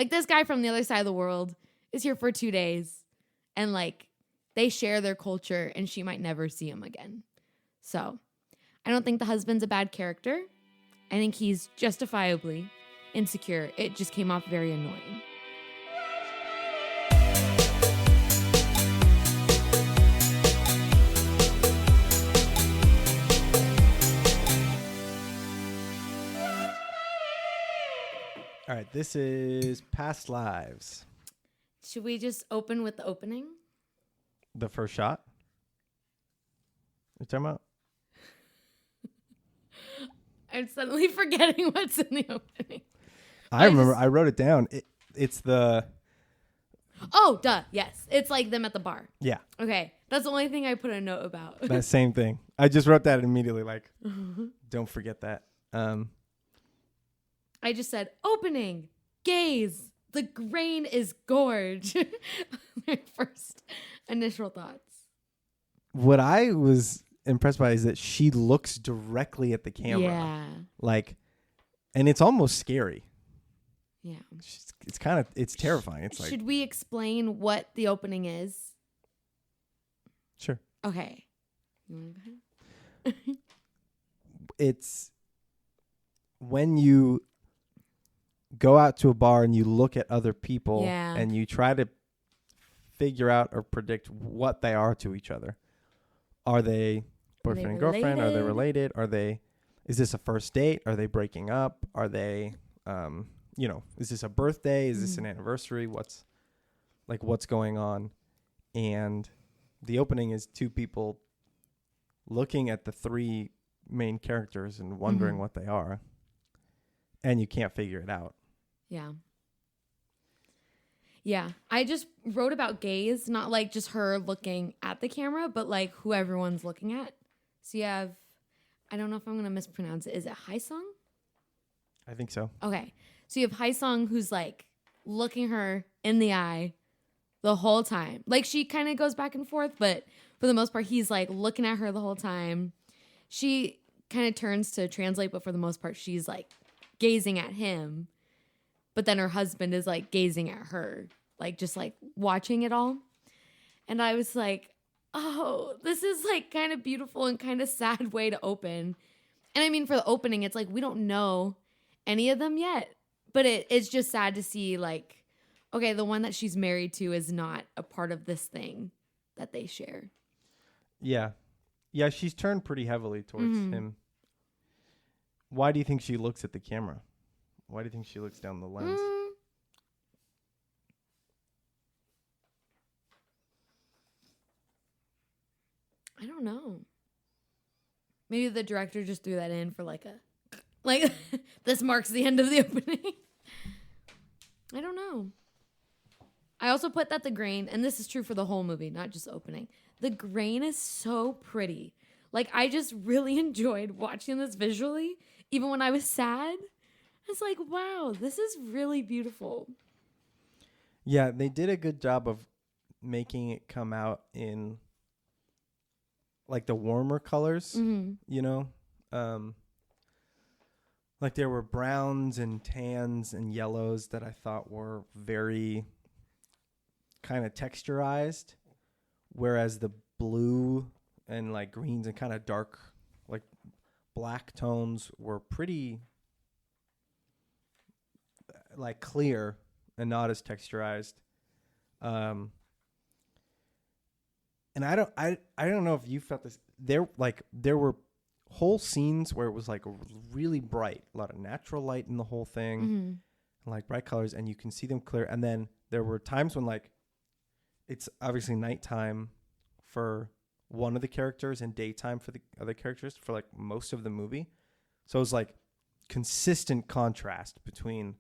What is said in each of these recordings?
Like this guy from the other side of the world is here for 2 days and like they share their culture and she might never see him again. So I don't think the husband's a bad character. I think he's justifiably insecure. It just came off very annoying. All right, this is Past Lives. Should we just open with the opening? The first shot? What are you talking about? I'm suddenly forgetting what's in the opening. I remember. I wrote it down. It's the... Oh, duh. Yes. It's like them at the bar. Yeah. Okay. That's the only thing I put a note about. That same thing. I just wrote that immediately. Like, don't forget that. I just said, opening, gaze, the grain is gorge. My first initial thoughts. What I was impressed by is that she looks directly at the camera. Yeah. Like, and it's almost scary. Yeah. It's terrifying. It's like, should we explain what the opening is? Sure. Okay. You want to go ahead? It's when you go out to a bar and you look at other people and you try to figure out or predict what they are to each other. Are they boyfriend and girlfriend? Are they related? Is this a first date? Are they breaking up? Are they, is this a birthday? Is this an anniversary? What's going on? And the opening is two people looking at the three main characters and wondering what they are. And you can't figure it out. Yeah. Yeah. I just wrote about gaze, not like just her looking at the camera, but like who everyone's looking at. So you have, I don't know if I'm going to mispronounce it. Is it Haesung? I think so. Okay. So you have Haesung who's like looking her in the eye the whole time. Like she kind of goes back and forth, but for the most part, he's like looking at her the whole time. She kind of turns to translate, but for the most part, she's like gazing at him. But then her husband is like gazing at her, like just like watching it all. And I was like, oh, this is like kind of beautiful and kind of sad way to open. And I mean, for the opening, it's like we don't know any of them yet. But it's just sad to see like, okay, the one that she's married to is not a part of this thing that they share. Yeah. Yeah, she's turned pretty heavily towards him. Why do you think she looks at the camera? Why do you think she looks down the lens? I don't know. Maybe the director just threw that in for like this marks the end of the opening. I don't know. I also put that the grain, and this is true for the whole movie, not just opening. The grain is so pretty. Like, I just really enjoyed watching this visually, even when I was sad. It's like, wow, this is really beautiful. Yeah, they did a good job of making it come out in like the warmer colors, you know? Like there were browns and tans and yellows that I thought were very kind of texturized, whereas the blue and like greens and kind of dark, like black tones were pretty like clear and not as texturized. And I don't know if you felt this. There were whole scenes where it was like really bright, a lot of natural light in the whole thing, and like bright colors, and you can see them clear. And then there were times when like it's obviously nighttime for one of the characters and daytime for the other characters for like most of the movie. So it was like consistent contrast between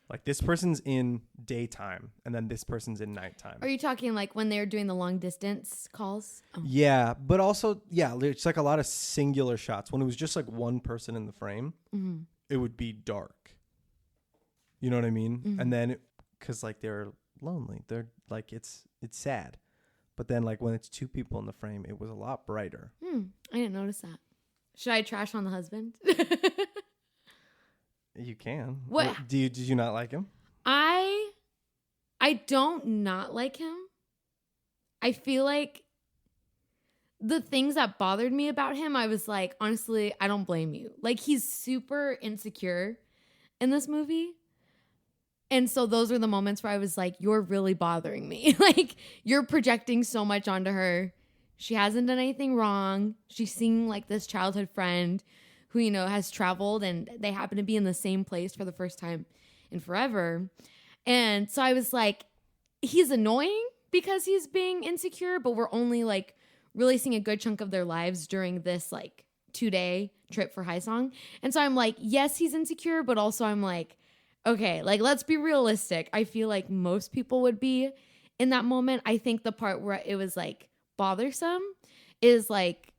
like this person's in daytime and then this person's in nighttime. Are you talking like when they're doing the long distance calls? Oh. Yeah, but also, yeah, it's like a lot of singular shots. When it was just like one person in the frame, it would be dark. You know what I mean? And then, because like they're lonely, they're like, it's sad. But then like when it's two people in the frame, it was a lot brighter. I didn't notice that. Should I trash on the husband? You can. What? Did you not like him? I don't not like him. I feel like the things that bothered me about him, I was like, honestly, I don't blame you. Like, he's super insecure in this movie. And so those are the moments where I was like, you're really bothering me. Like, you're projecting so much onto her. She hasn't done anything wrong. She's seeing like this childhood friend who, you know, has traveled and they happen to be in the same place for the first time in forever. And so I was like, he's annoying because he's being insecure, but we're only like really seeing a good chunk of their lives during this like 2-day trip for Hai Song. And so I'm like, yes, he's insecure, but also I'm like, okay, like, let's be realistic. I feel like most people would be in that moment. I think the part where it was like bothersome is like,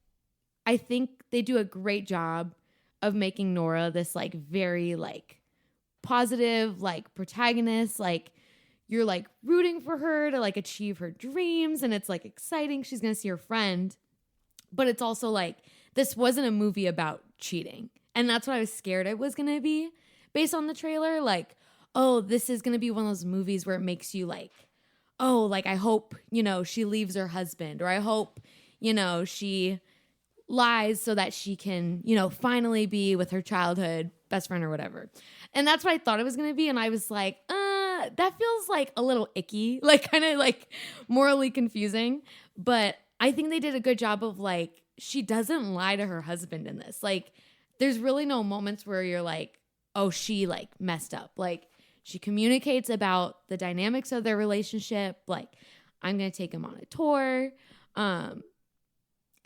I think they do a great job of making Nora this like very like positive, like protagonist, like you're like rooting for her to like achieve her dreams. And it's like exciting. She's going to see her friend, but it's also like, this wasn't a movie about cheating. And that's what I was scared it was going to be. Based on the trailer, like, oh, this is going to be one of those movies where it makes you like, oh, like, I hope, you know, she leaves her husband, or I hope, you know, she lies so that she can, you know, finally be with her childhood best friend or whatever. And that's what I thought it was going to be. And I was like, that feels like a little icky, like kind of like morally confusing. But I think they did a good job of like, she doesn't lie to her husband in this. Like, there's really no moments where you're like, oh, she like messed up. Like, she communicates about the dynamics of their relationship. Like, I'm going to take him on a tour.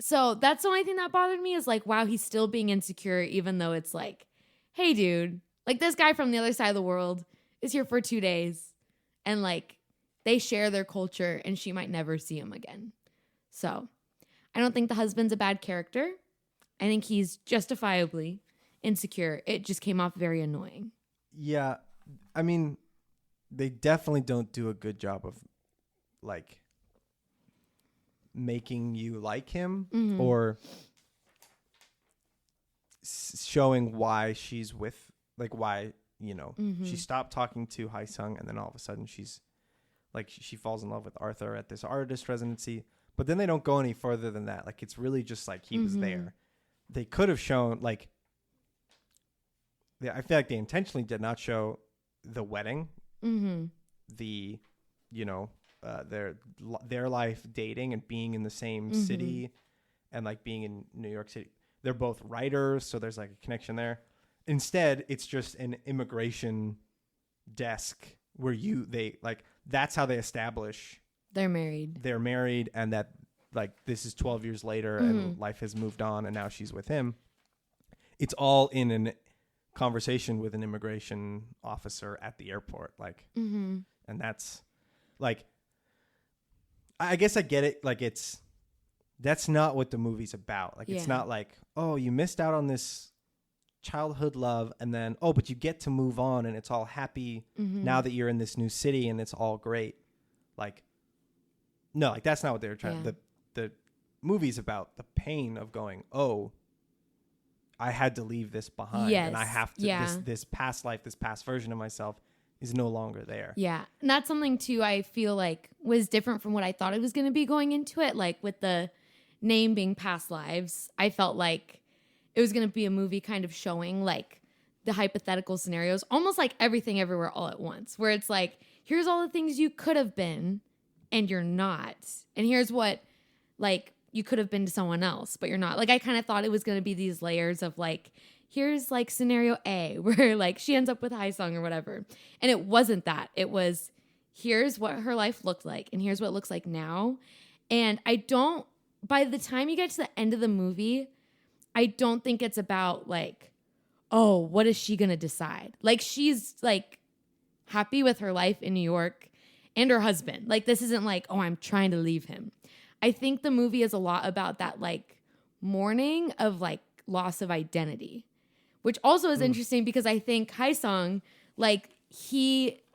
So that's the only thing that bothered me is like, wow, he's still being insecure, even though it's like, hey, dude, like this guy from the other side of the world is here for 2 days and like they share their culture and she might never see him again. So I don't think the husband's a bad character. I think he's justifiably insecure. It just came off very annoying. Yeah. I mean, they definitely don't do a good job of like making you like him or showing why she's with, like, why, you know, she stopped talking to Hai Sung and then all of a sudden she's like, she falls in love with Arthur at this artist residency. But then they don't go any further than that. Like, it's really just like he was there. They could have shown like, I feel like they intentionally did not show the wedding, the, you know, their life dating and being in the same city and like being in New York City. They're both writers, so there's like a connection there. Instead, it's just an immigration desk where they like, that's how they establish they're married and that like this is 12 years later and life has moved on and now she's with him. It's all in an conversation with an immigration officer at the airport, like, and that's like, I guess I get it. Like, that's not what the movie's about. Like, it's not like, oh, you missed out on this childhood love and then, oh, but you get to move on and it's all happy now that you're in this new city and it's all great. Like, no, like that's not what they were trying. The movie's about the pain of going, oh, I had to leave this behind and I have to, this past life, this past version of myself is no longer there. Yeah. And that's something too, I feel like was different from what I thought it was going to be going into it. Like with the name being Past Lives, I felt like it was going to be a movie kind of showing like the hypothetical scenarios, almost like Everything Everywhere All at Once, where it's like, here's all the things you could have been and you're not. And here's what like you could have been to someone else, but you're not. Like, I kind of thought it was going to be these layers of like, here's like scenario A where like she ends up with Hai Sung or whatever. And it wasn't that. It was, here's what her life looked like and here's what it looks like now. And by the time you get to the end of the movie, I don't think it's about like, oh, what is she going to decide? Like, she's like happy with her life in New York and her husband. Like, this isn't like, oh, I'm trying to leave him. I think the movie is a lot about that like mourning of like loss of identity, which also is interesting because I think Hai Sung, like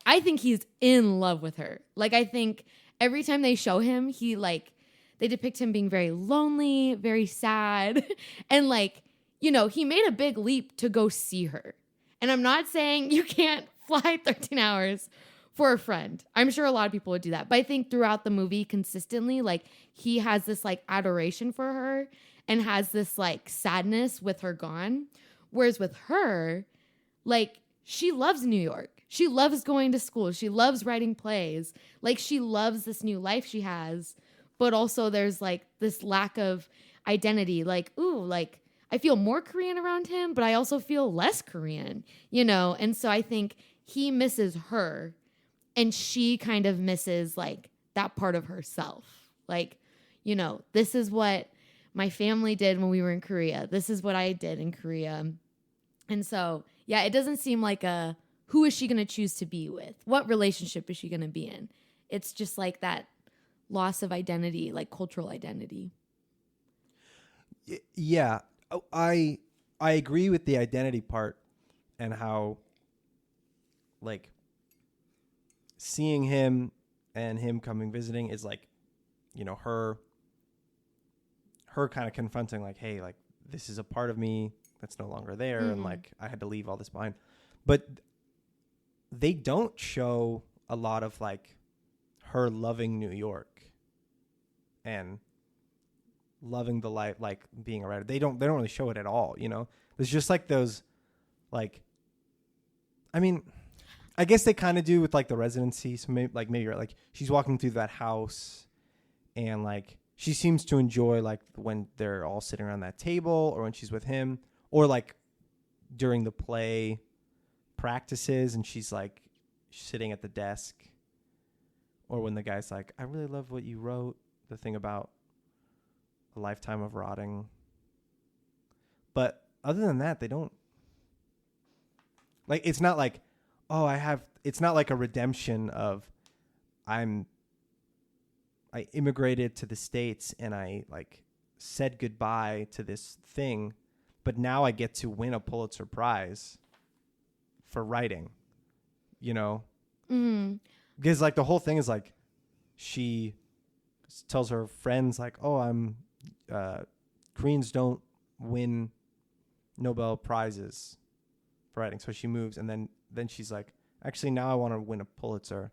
I think he's in love with her. Like, I think every time they show him, they depict him being very lonely, very sad. And like, you know, he made a big leap to go see her. And I'm not saying you can't fly 13 hours for a friend. I'm sure a lot of people would do that. But I think throughout the movie consistently, like he has this like adoration for her and has this like sadness with her gone. Whereas with her, like she loves New York. She loves going to school. She loves writing plays. Like she loves this new life she has. But also there's like this lack of identity. Like, ooh, like I feel more Korean around him, but I also feel less Korean, you know? And so I think he misses her and she kind of misses like that part of herself. Like, you know, this is what my family did when we were in Korea. This is what I did in Korea. And so, yeah, it doesn't seem like who is she going to choose to be with? What relationship is she going to be in? It's just like that loss of identity, like cultural identity. Yeah, I agree with the identity part and how like seeing him and him coming visiting is like, you know, her kind of confronting like, hey, like this is a part of me that's no longer there. And like, I had to leave all this behind, but they don't show a lot of like her loving New York and loving the life, like being a writer. They don't really show it at all. You know, there's just like those, like, I mean, I guess they kind of do with like the residency. So maybe you're like, she's walking through that house and like, she seems to enjoy like when they're all sitting around that table or when she's with him or like during the play practices and she's like sitting at the desk or when the guy's like, I really love what you wrote, the thing about a lifetime of rotting. But other than that, they don't like, it's not like, oh, it's not like a redemption of I immigrated to the States and I like said goodbye to this thing, but now I get to win a Pulitzer Prize for writing, you know? Mm-hmm. Because like the whole thing is like, she tells her friends like, oh, Koreans don't win Nobel Prizes for writing. So she moves and then she's like, actually now I want to win a Pulitzer.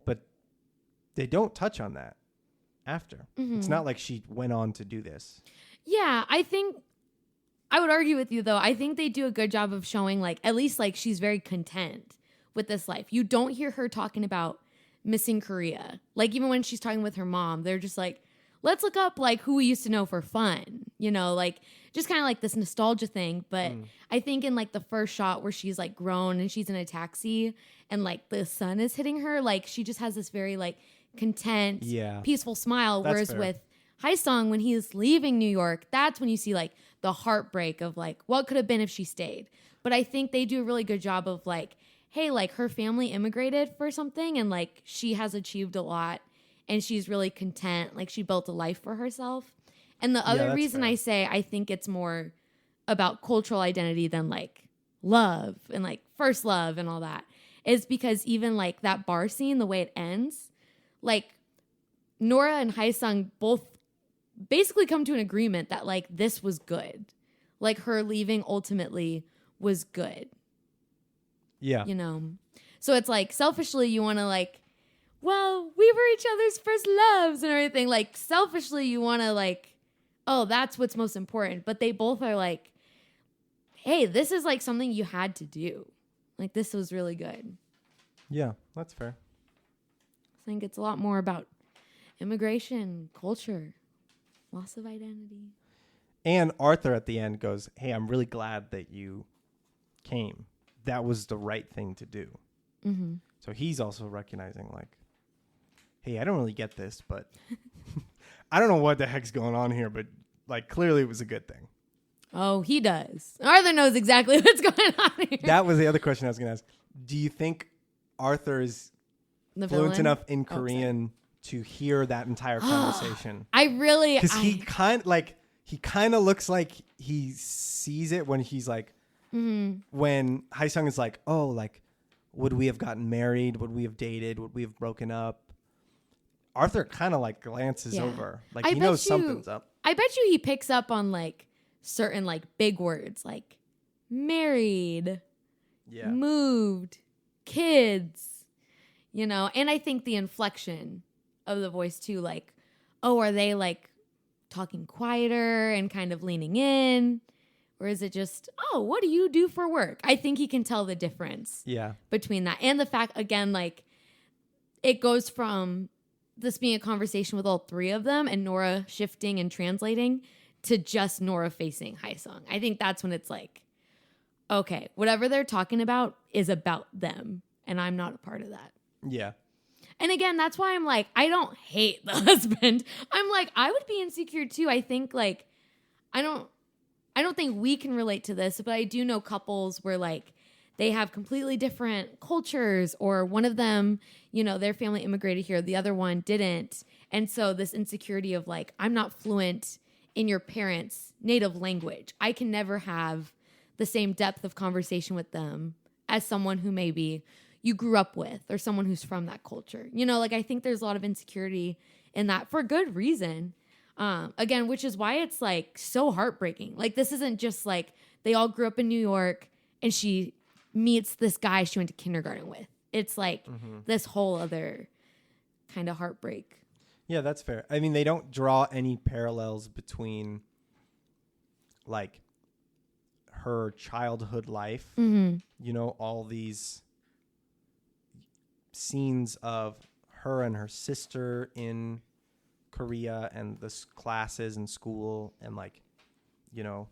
But they don't touch on that after. Mm-hmm. It's not like she went on to do this. Yeah, I think I would argue with you though. I think they do a good job of showing like at least like she's very content with this life. You don't hear her talking about missing Korea. Like even when she's talking with her mom, they're just like, let's look up like who we used to know for fun, you know, like just kind of like this nostalgia thing. But I think in like the first shot where she's like grown and she's in a taxi and like the sun is hitting her, like she just has this very like content, peaceful smile. That's whereas fair. with Hae Sung, when he's leaving New York, that's when you see like the heartbreak of like what could have been if she stayed. But I think they do a really good job of like, hey, like her family immigrated for something and like she has achieved a lot and she's really content. Like she built a life for herself. And the other reason fair. I say I think it's more about cultural identity than like love and like first love and all that is because even like that bar scene, the way it ends, like Nora and Hae Sung both basically come to an agreement that like this was good. Like her leaving ultimately was good. Yeah. You know? So it's like selfishly you want to like, well, we were each other's first loves and everything. Like selfishly you want to like, oh, that's what's most important. But they both are like, hey, this is like something you had to do. Like this was really good. Yeah, that's fair. I think it's a lot more about immigration, culture, loss of identity. And Arthur at the end goes, hey, I'm really glad that you came. That was the right thing to do. Mm-hmm. So he's also recognizing like, hey, I don't really get this, but I don't know what the heck's going on here, but like clearly it was a good thing. Oh, he does. Arthur knows exactly what's going on here. That was the other question I was going to ask. Do you think Arthur is fluent enough in Korean to hear that entire conversation? Because he kind of looks like he sees it when he's like, when Hae Sung is like, oh, like, would we have gotten married? Would we have dated? Would we have broken up? Arthur kind of like glances over. Like he knows something's up. I bet you he picks up on like certain like big words like married, moved, kids, you know, and I think the inflection of the voice too, like, oh, are they like talking quieter and kind of leaning in? Or is it just, oh, what do you do for work? I think he can tell the difference between that. And the fact, again, like, it goes from this being a conversation with all three of them and Nora shifting and translating to just Nora facing Haesung. I think that's when it's like, okay, whatever they're talking about is about them. And I'm not a part of that. Yeah. And again, that's why I'm like, I don't hate the husband. I'm like, I would be insecure too. I think like, I don't think we can relate to this, but I do know couples where like they have completely different cultures, or one of them, you know, their family immigrated here, the other one didn't. And so this insecurity of like, I'm not fluent in your parents' native language. I can never have the same depth of conversation with them as someone who maybe you grew up with or someone who's from that culture. You know, like I think there's a lot of insecurity in that for good reason. Again, which is why it's like so heartbreaking. Like this isn't just like they all grew up in New York and she meets this guy she went to kindergarten with. It's like this whole other kind of heartbreak. Yeah, that's fair. I mean, they don't draw any parallels between like her childhood life, you know, all these scenes of her and her sister in Korea and the classes in school and like, you know,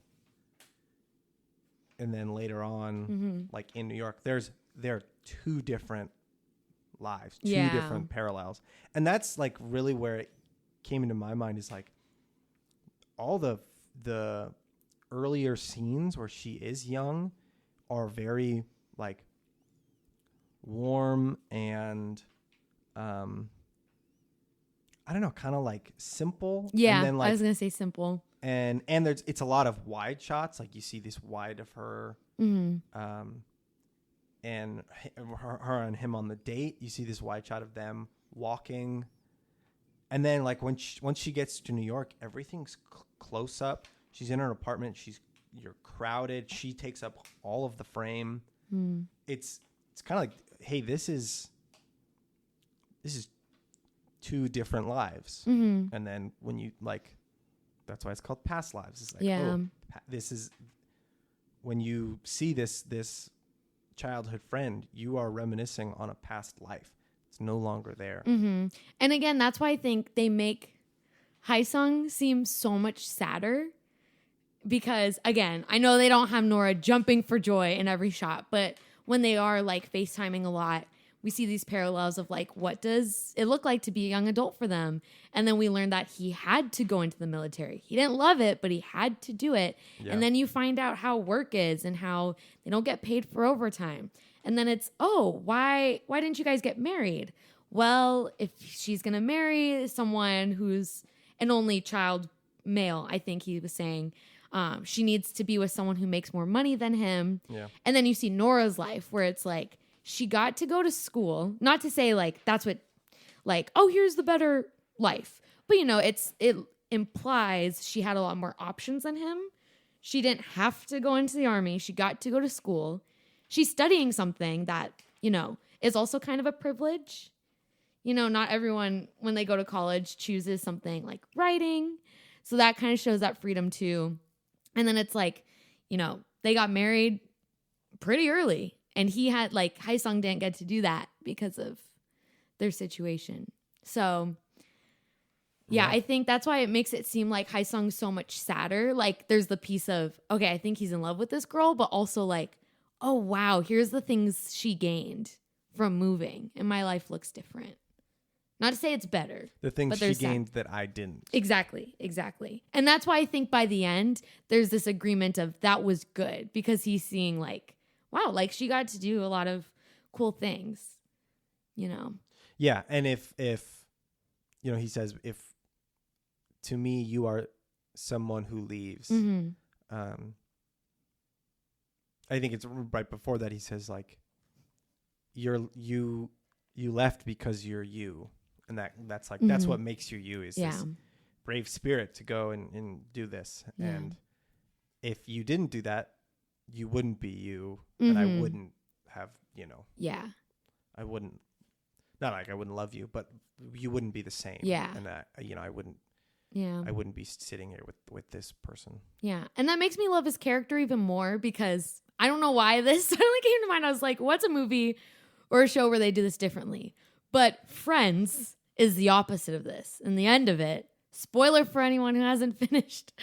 and then later on, like in New York, there are two different lives, two different parallels. And that's like really where it came into my mind is like all the earlier scenes where she is young are very like warm and I don't know, kind of like simple. Yeah, and then, like, I was gonna say simple. And it's a lot of wide shots. Like you see this wide of her, and her and him on the date. You see this wide shot of them walking, and then like once she gets to New York, everything's close up. She's in her apartment. You're crowded. She takes up all of the frame. It's kind of like, hey, this is two different lives. And then when you like, that's why it's called past lives. It's like, oh, this is when you see this childhood friend, you are reminiscing on a past life. It's no longer there. And again, that's why I think they make Haesung seem so much sadder. Because again, I know they don't have Nora jumping for joy in every shot, but when they are like FaceTiming a lot, we see these parallels of like, what does it look like to be a young adult for them? And then we learn that he had to go into the military. He didn't love it, but he had to do it. Yeah. And then you find out how work is and how they don't get paid for overtime. And then it's, oh, why didn't you guys get married? Well, if she's going to marry someone who's an only child male, I think he was saying, she needs to be with someone who makes more money than him. Yeah. And then you see Nora's life where it's like, she got to go to school, not to say like, that's what, like, oh, here's the better life. But you know, it implies she had a lot more options than him. She didn't have to go into the army. She got to go to school. She's studying something that, you know, is also kind of a privilege. You know, not everyone, when they go to college, chooses something like writing. So that kind of shows that freedom too. And then it's like, you know, they got married pretty early. And he had, like, Haesung didn't get to do that because of their situation. So, yeah, I think that's why it makes it seem like Haesung's so much sadder. Like, there's the piece of, okay, I think he's in love with this girl, but also like, oh, wow, here's the things she gained from moving. And my life looks different. Not to say it's better. The things she gained that I didn't. Exactly. And that's why I think by the end, there's this agreement of that was good. Because he's seeing like, wow, like she got to do a lot of cool things, you know? Yeah. And if, you know, he says, if to me, you are someone who leaves, I think it's right before that. He says like, you left because you're you. And that's like, that's what makes you you is this brave spirit to go and do this. Yeah. And if you didn't do that, you wouldn't be you, and I wouldn't have, you know. Yeah. I wouldn't, not like I wouldn't love you, but you wouldn't be the same. Yeah. And you know, I wouldn't be sitting here with this person. Yeah. And that makes me love his character even more because I don't know why this suddenly came to mind. I was like, what's a movie or a show where they do this differently? But Friends is the opposite of this. In the end of it, spoiler for anyone who hasn't finished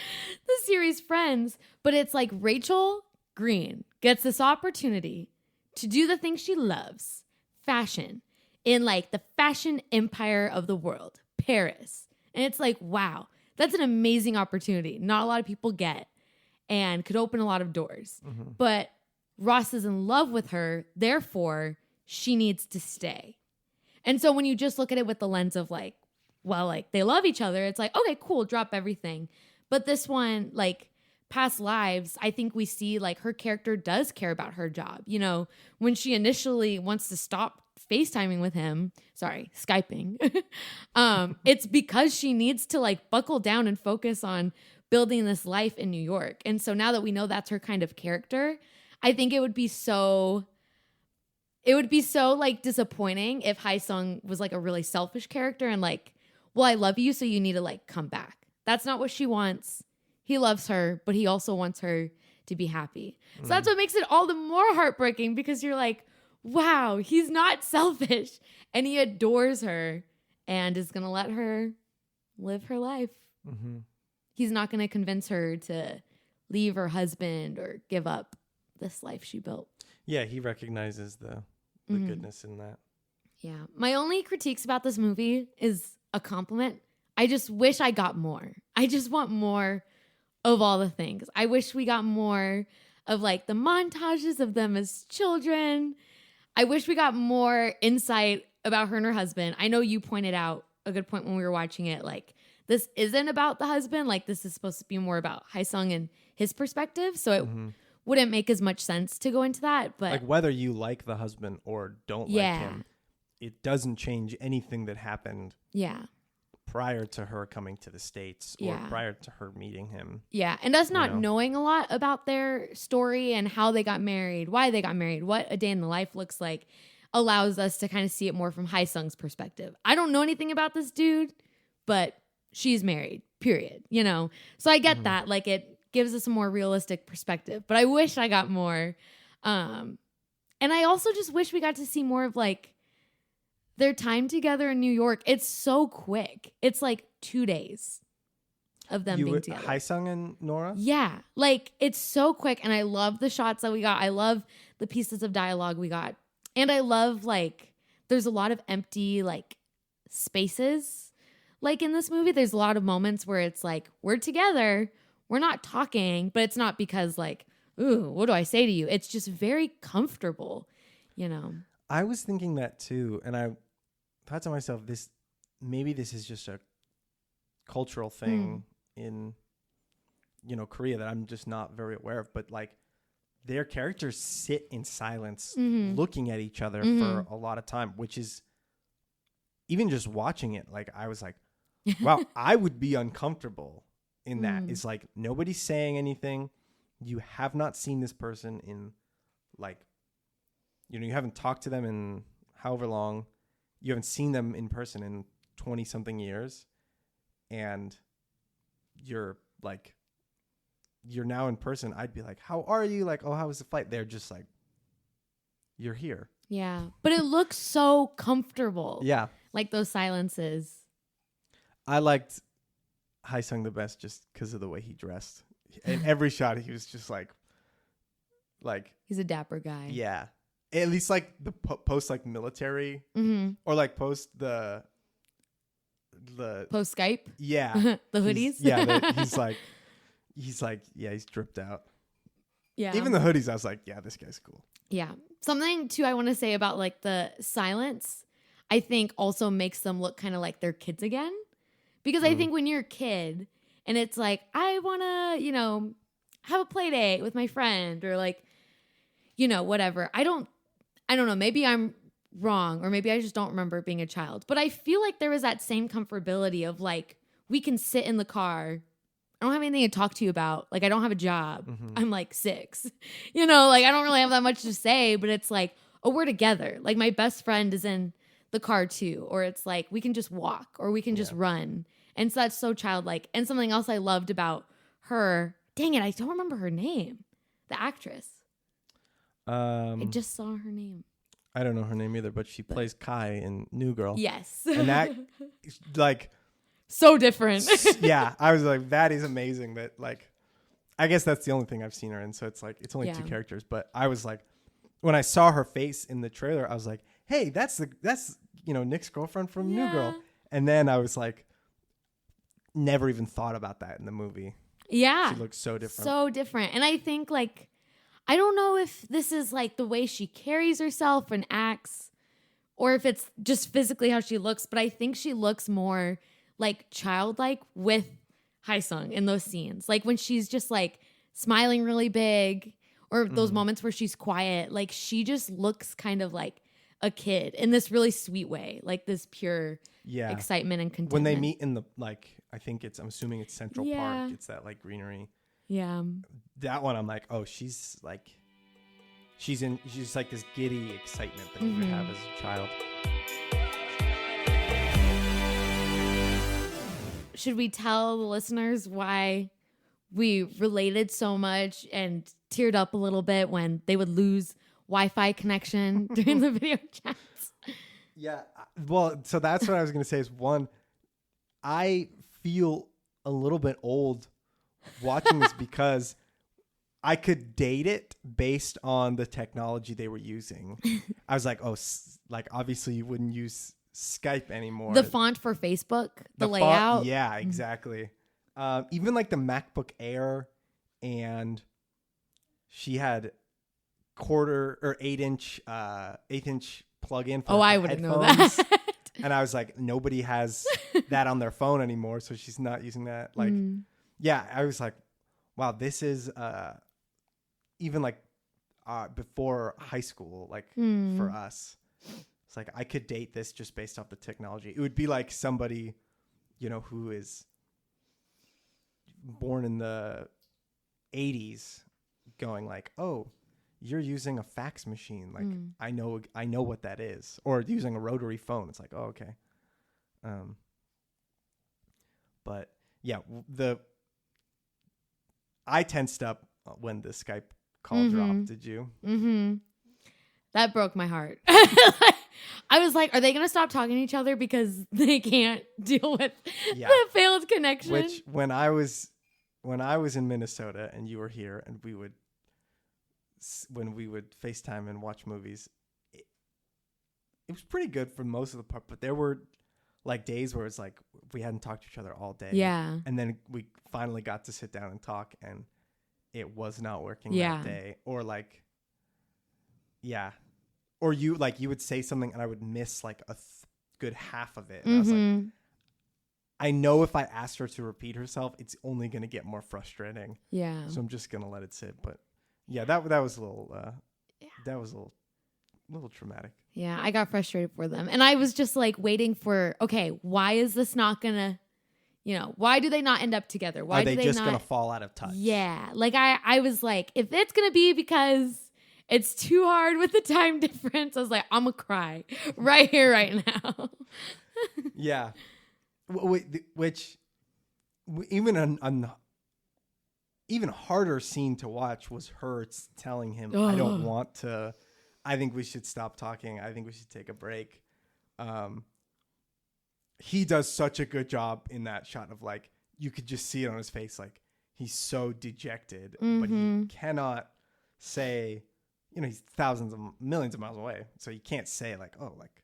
the series Friends, but it's like Rachel Green gets this opportunity to do the thing she loves, fashion, in like the fashion empire of the world, Paris. And it's like, wow, that's an amazing opportunity. Not a lot of people get and could open a lot of doors. Mm-hmm. But Ross is in love with her. Therefore, she needs to stay. And so when you just look at it with the lens of like, well, like they love each other, it's like, okay, cool, drop everything. But this one, like past lives, I think we see like her character does care about her job. You know, when she initially wants to stop FaceTiming with him, Skyping, it's because she needs to like buckle down and focus on building this life in New York. And so now that we know that's her kind of character, I think it would be so like disappointing if Hae Sung was like a really selfish character and like, well, I love you, so you need to like come back. That's not what she wants. He loves her, but he also wants her to be happy. So that's what makes it all the more heartbreaking because you're like, wow, he's not selfish and he adores her and is going to let her live her life. Mm-hmm. He's not going to convince her to leave her husband or give up this life she built. Yeah, he recognizes the goodness in that. Yeah. My only critiques about this movie is a compliment. I just wish I got more. I just want more of all the things. I wish we got more of like the montages of them as children. I wish we got more insight about her and her husband. I know you pointed out a good point when we were watching it. Like, this isn't about the husband. Like, this is supposed to be more about Hae Sung and his perspective. So it wouldn't make as much sense to go into that. But like whether you like the husband or don't like him, it doesn't change anything that happened. Yeah. Prior to her coming to the States or prior to her meeting him. Yeah. And us not knowing a lot about their story and how they got married, why they got married, what a day in the life looks like allows us to kind of see it more from Hae Sung's perspective. I don't know anything about this dude, but she's married, period. You know? So I get that. Like it gives us a more realistic perspective, but I wish I got more. And I also just wish we got to see more of like their time together in New York. It's so quick. It's like 2 days of them being together. Hae Sung and Nora? Yeah. Like it's so quick. And I love the shots that we got. I love the pieces of dialogue we got. And I love like, there's a lot of empty like spaces. Like in this movie, there's a lot of moments where it's like, we're together. We're not talking, but it's not because like, ooh, what do I say to you? It's just very comfortable, you know? I was thinking that too. And I thought to myself, maybe this is just a cultural thing in, you know, Korea that I'm just not very aware of. But like their characters sit in silence looking at each other for a lot of time, which is even just watching it. Like I was like, wow, I would be uncomfortable in that. It's like nobody's saying anything. You have not seen this person in like, you know, you haven't talked to them in however long. You haven't seen them in person in 20 something years. And you're now in person. I'd be like, how are you? Like, oh, how was the flight? They're just like, you're here. Yeah. But it looks so comfortable. Yeah. Like those silences. I liked Hae Sung the best just because of the way he dressed. In every shot, he was just like. He's a dapper guy. Yeah. At least like the post like military or like post the post Skype. Yeah. The hoodies. He's dripped out. Yeah. Even the hoodies, I was like, yeah, this guy's cool. Yeah. Something too I want to say about like the silence, I think also makes them look kind of like they're kids again. Because I think when you're a kid and it's like, I want to, you know, have a play date with my friend or like, you know, whatever. I don't know. Maybe I'm wrong or maybe I just don't remember being a child. But I feel like there was that same comfortability of like, we can sit in the car I don't have anything to talk to you about. Like, I don't have a job. I'm like 6. You know, like, I don't really have that much to say, but it's like, oh, we're together. Like, my best friend is in the car too. Or it's like, we can just walk or we can just run. And so that's so childlike. And something else I loved about her, dang it, I don't remember her name. The actress. I just saw her name. I don't know her name either, but she plays Kai in New Girl. Yes. And that, like... so different. Yeah, I was like, that is amazing. That, like, I guess that's the only thing I've seen her in. So it's like, it's only 2 characters. But I was like, when I saw her face in the trailer, I was like, hey, that's Nick's girlfriend from New Girl. And then I was like, never even thought about that in the movie. Yeah. She looks so different. So different. And I think, like, I don't know if this is like the way she carries herself and acts or if it's just physically how she looks, but I think she looks more like childlike with Haesung in those scenes. Like when she's just like smiling really big or those moments where she's quiet, like she just looks kind of like a kid in this really sweet way, like this pure excitement and contentment. When they meet in the, like, I'm assuming it's Central Park. It's that like greenery. Yeah. That one I'm like, oh, she's like this giddy excitement that you would have as a child. Should we tell the listeners why we related so much and teared up a little bit when they would lose Wi-Fi connection during the video chats? Yeah. Well, so that's what I was going to say is, one, I feel a little bit old watching this because I could date it based on the technology they were using. I was like, oh, like obviously you wouldn't use Skype anymore. The font for Facebook, the layout. Yeah, exactly. Even like the MacBook Air, and she had 8-inch plug-in for I wouldn't know that. And I was like, nobody has that on their phone anymore, so she's not using that. Like, yeah, I was like, wow, this is even like before high school, like for us. It's like I could date this just based off the technology. It would be like somebody, who is born in the 80s going like, oh, you're using a fax machine. Like I know what that is. Or using a rotary phone. It's like, oh, okay. But yeah, I tensed up when the Skype call dropped. Did you? That broke my heart. I was like, are they going to stop talking to each other because they can't deal with the failed connection? Which when I was in Minnesota and you were here and when we would FaceTime and watch movies, it was pretty good for most of the part, but there were like days where it's like we hadn't talked to each other all day. Yeah. And then we finally got to sit down and talk and it was not working that day. Or like, or you would say something and I would miss like a good half of it. And I was like, I know if I asked her to repeat herself, it's only going to get more frustrating. Yeah. So I'm just going to let it sit. But yeah, that was a little, that was a little traumatic. Yeah. I got frustrated for them. And I was just like waiting for, okay, why is this not going to, why do they not end up together? Why are they just going to fall out of touch? Yeah. Like I was like, if it's going to be because it's too hard with the time difference, I was like, I'm going to cry right here, right now. Yeah. Which even even harder scene to watch was her telling him, I don't want to, I think we should stop talking. I think we should take a break. He does such a good job in that shot of like, you could just see it on his face. Like he's so dejected, but he cannot say, he's millions of miles away. So you can't say like, oh, like,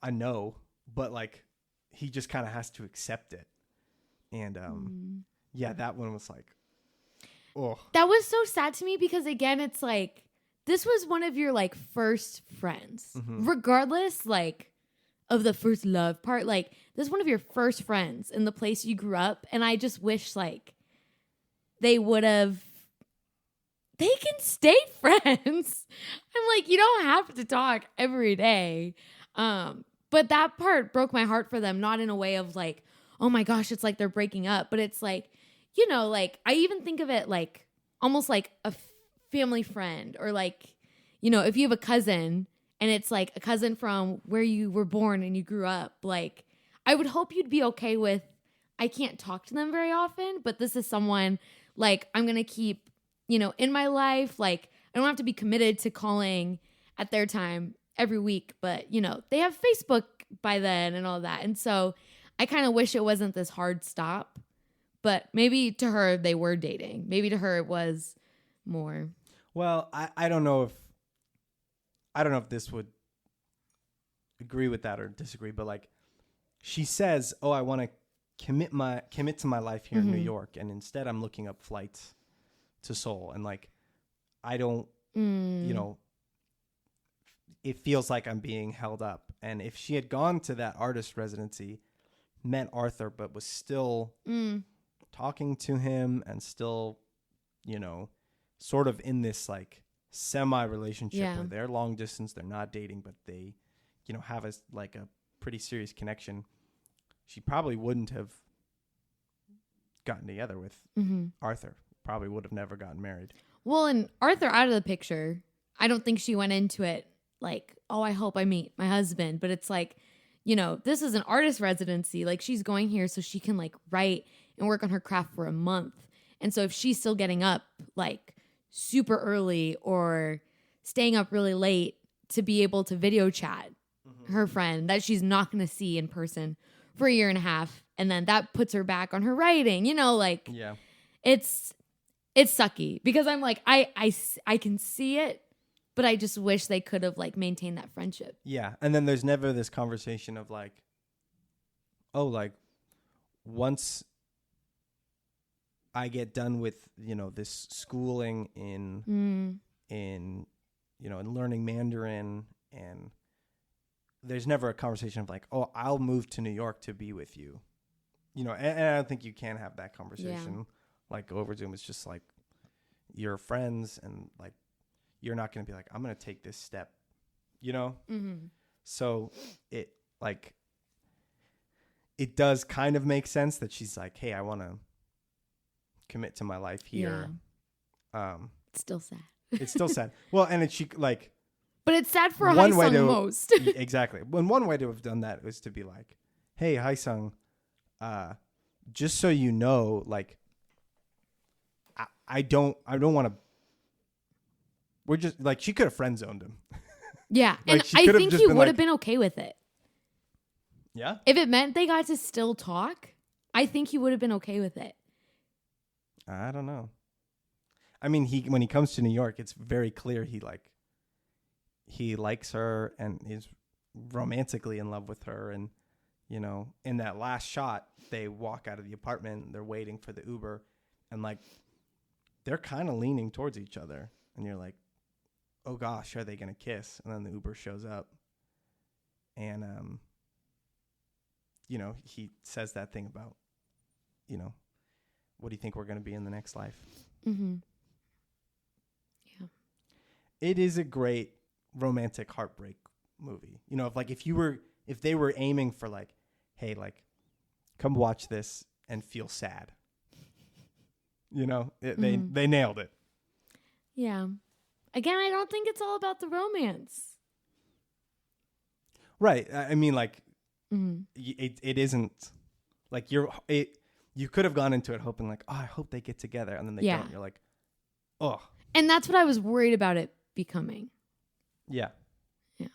I know, but like, he just kind of has to accept it. And, that one was like, oh. That was so sad to me because again, it's like, this was one of your like first friends, regardless like of the first love part. Like this is one of your first friends in the place you grew up. And I just wish like they can stay friends. I'm like, you don't have to talk every day. But that part broke my heart for them, not in a way of like, oh my gosh, it's like they're breaking up. But it's like, you know, like I even think of it like almost like a family friend, or like, you know, if you have a cousin and it's like a cousin from where you were born and you grew up, like I would hope you'd be okay with, I can't talk to them very often, but this is someone like I'm going to keep, you know, in my life. Like I don't have to be committed to calling at their time every week, but you know, they have Facebook by then and all that. And so I kind of wish it wasn't this hard stop, but maybe to her they were dating. Maybe to her it was more. Well, I don't know if this would agree with that or disagree, but like she says, "Oh, I want to commit to my life here in New York, and instead I'm looking up flights to Seoul." And like I don't, you know, it feels like I'm being held up. And if she had gone to that artist residency, met Arthur, but was still talking to him and still, you know, sort of in this like semi-relationship where they're long distance, they're not dating, but they, you know, have a pretty serious connection, she probably wouldn't have gotten together with Arthur. Probably would have never gotten married. Well, and Arthur out of the picture, I don't think she went into it like, oh, I hope I meet my husband. But it's like, you know, this is an artist residency. Like she's going here so she can like write and work on her craft for a month. And so if she's still getting up like super early or staying up really late to be able to video chat her friend that she's not going to see in person for a year and a half, and then that puts her back on her writing, you know, like it's sucky because I'm like, I can see it, but I just wish they could have like maintained that friendship. Yeah. And then there's never this conversation of like, oh, like once I get done with, you know, this schooling in, you know, in learning Mandarin, and there's never a conversation of like, oh, I'll move to New York to be with you. You know, and I don't think you can have that conversation like over Zoom. It's just like you're friends, and like you're not going to be like, I'm going to take this step, you know? So it like, it does kind of make sense that she's like, hey, I want to commit to my life here. It's still sad. It's still sad. Well, and she like, but it's sad for Haesung most. Exactly. When one way to have done that was to be like, hey, Haesung, just so you know, like, I don't want to. We're just like, she could have friend zoned him. Yeah, like, and I think he would have been okay with it. Yeah. If it meant they got to still talk, I think he would have been okay with it. I don't know. I mean, when he comes to New York, it's very clear he likes her and is romantically in love with her. And, you know, in that last shot, they walk out of the apartment, they're waiting for the Uber, and like they're kind of leaning towards each other, and you're like, oh gosh, are they going to kiss? And then the Uber shows up, and you know, he says that thing about, you know, what do you think we're going to be in the next life? Yeah. It is a great romantic heartbreak movie. You know, if they were aiming for like, hey, like, come watch this and feel sad. You know, they nailed it. Yeah. Again, I don't think it's all about the romance. Right. I mean, like, it isn't like you could have gone into it hoping like, oh, I hope they get together, and then they don't. You're like, oh. And that's what I was worried about it becoming. Yeah. Yeah.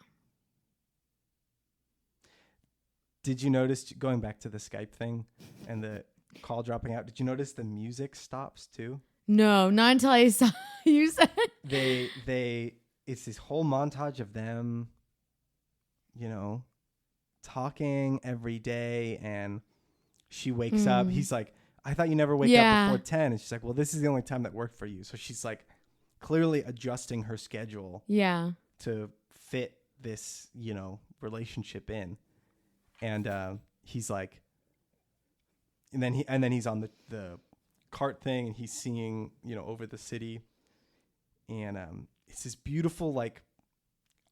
Did you notice, going back to the Skype thing and the call dropping out, did you notice the music stops too? No, not until I saw you said. It's this whole montage of them, you know, talking every day, and she wakes up. He's like, I thought you never wake up before 10. And she's like, well, this is the only time that worked for you. So she's like clearly adjusting her schedule to fit this, you know, relationship in. And he's like, and then he's on the cart thing, and he's seeing, you know, over the city, and it's this beautiful like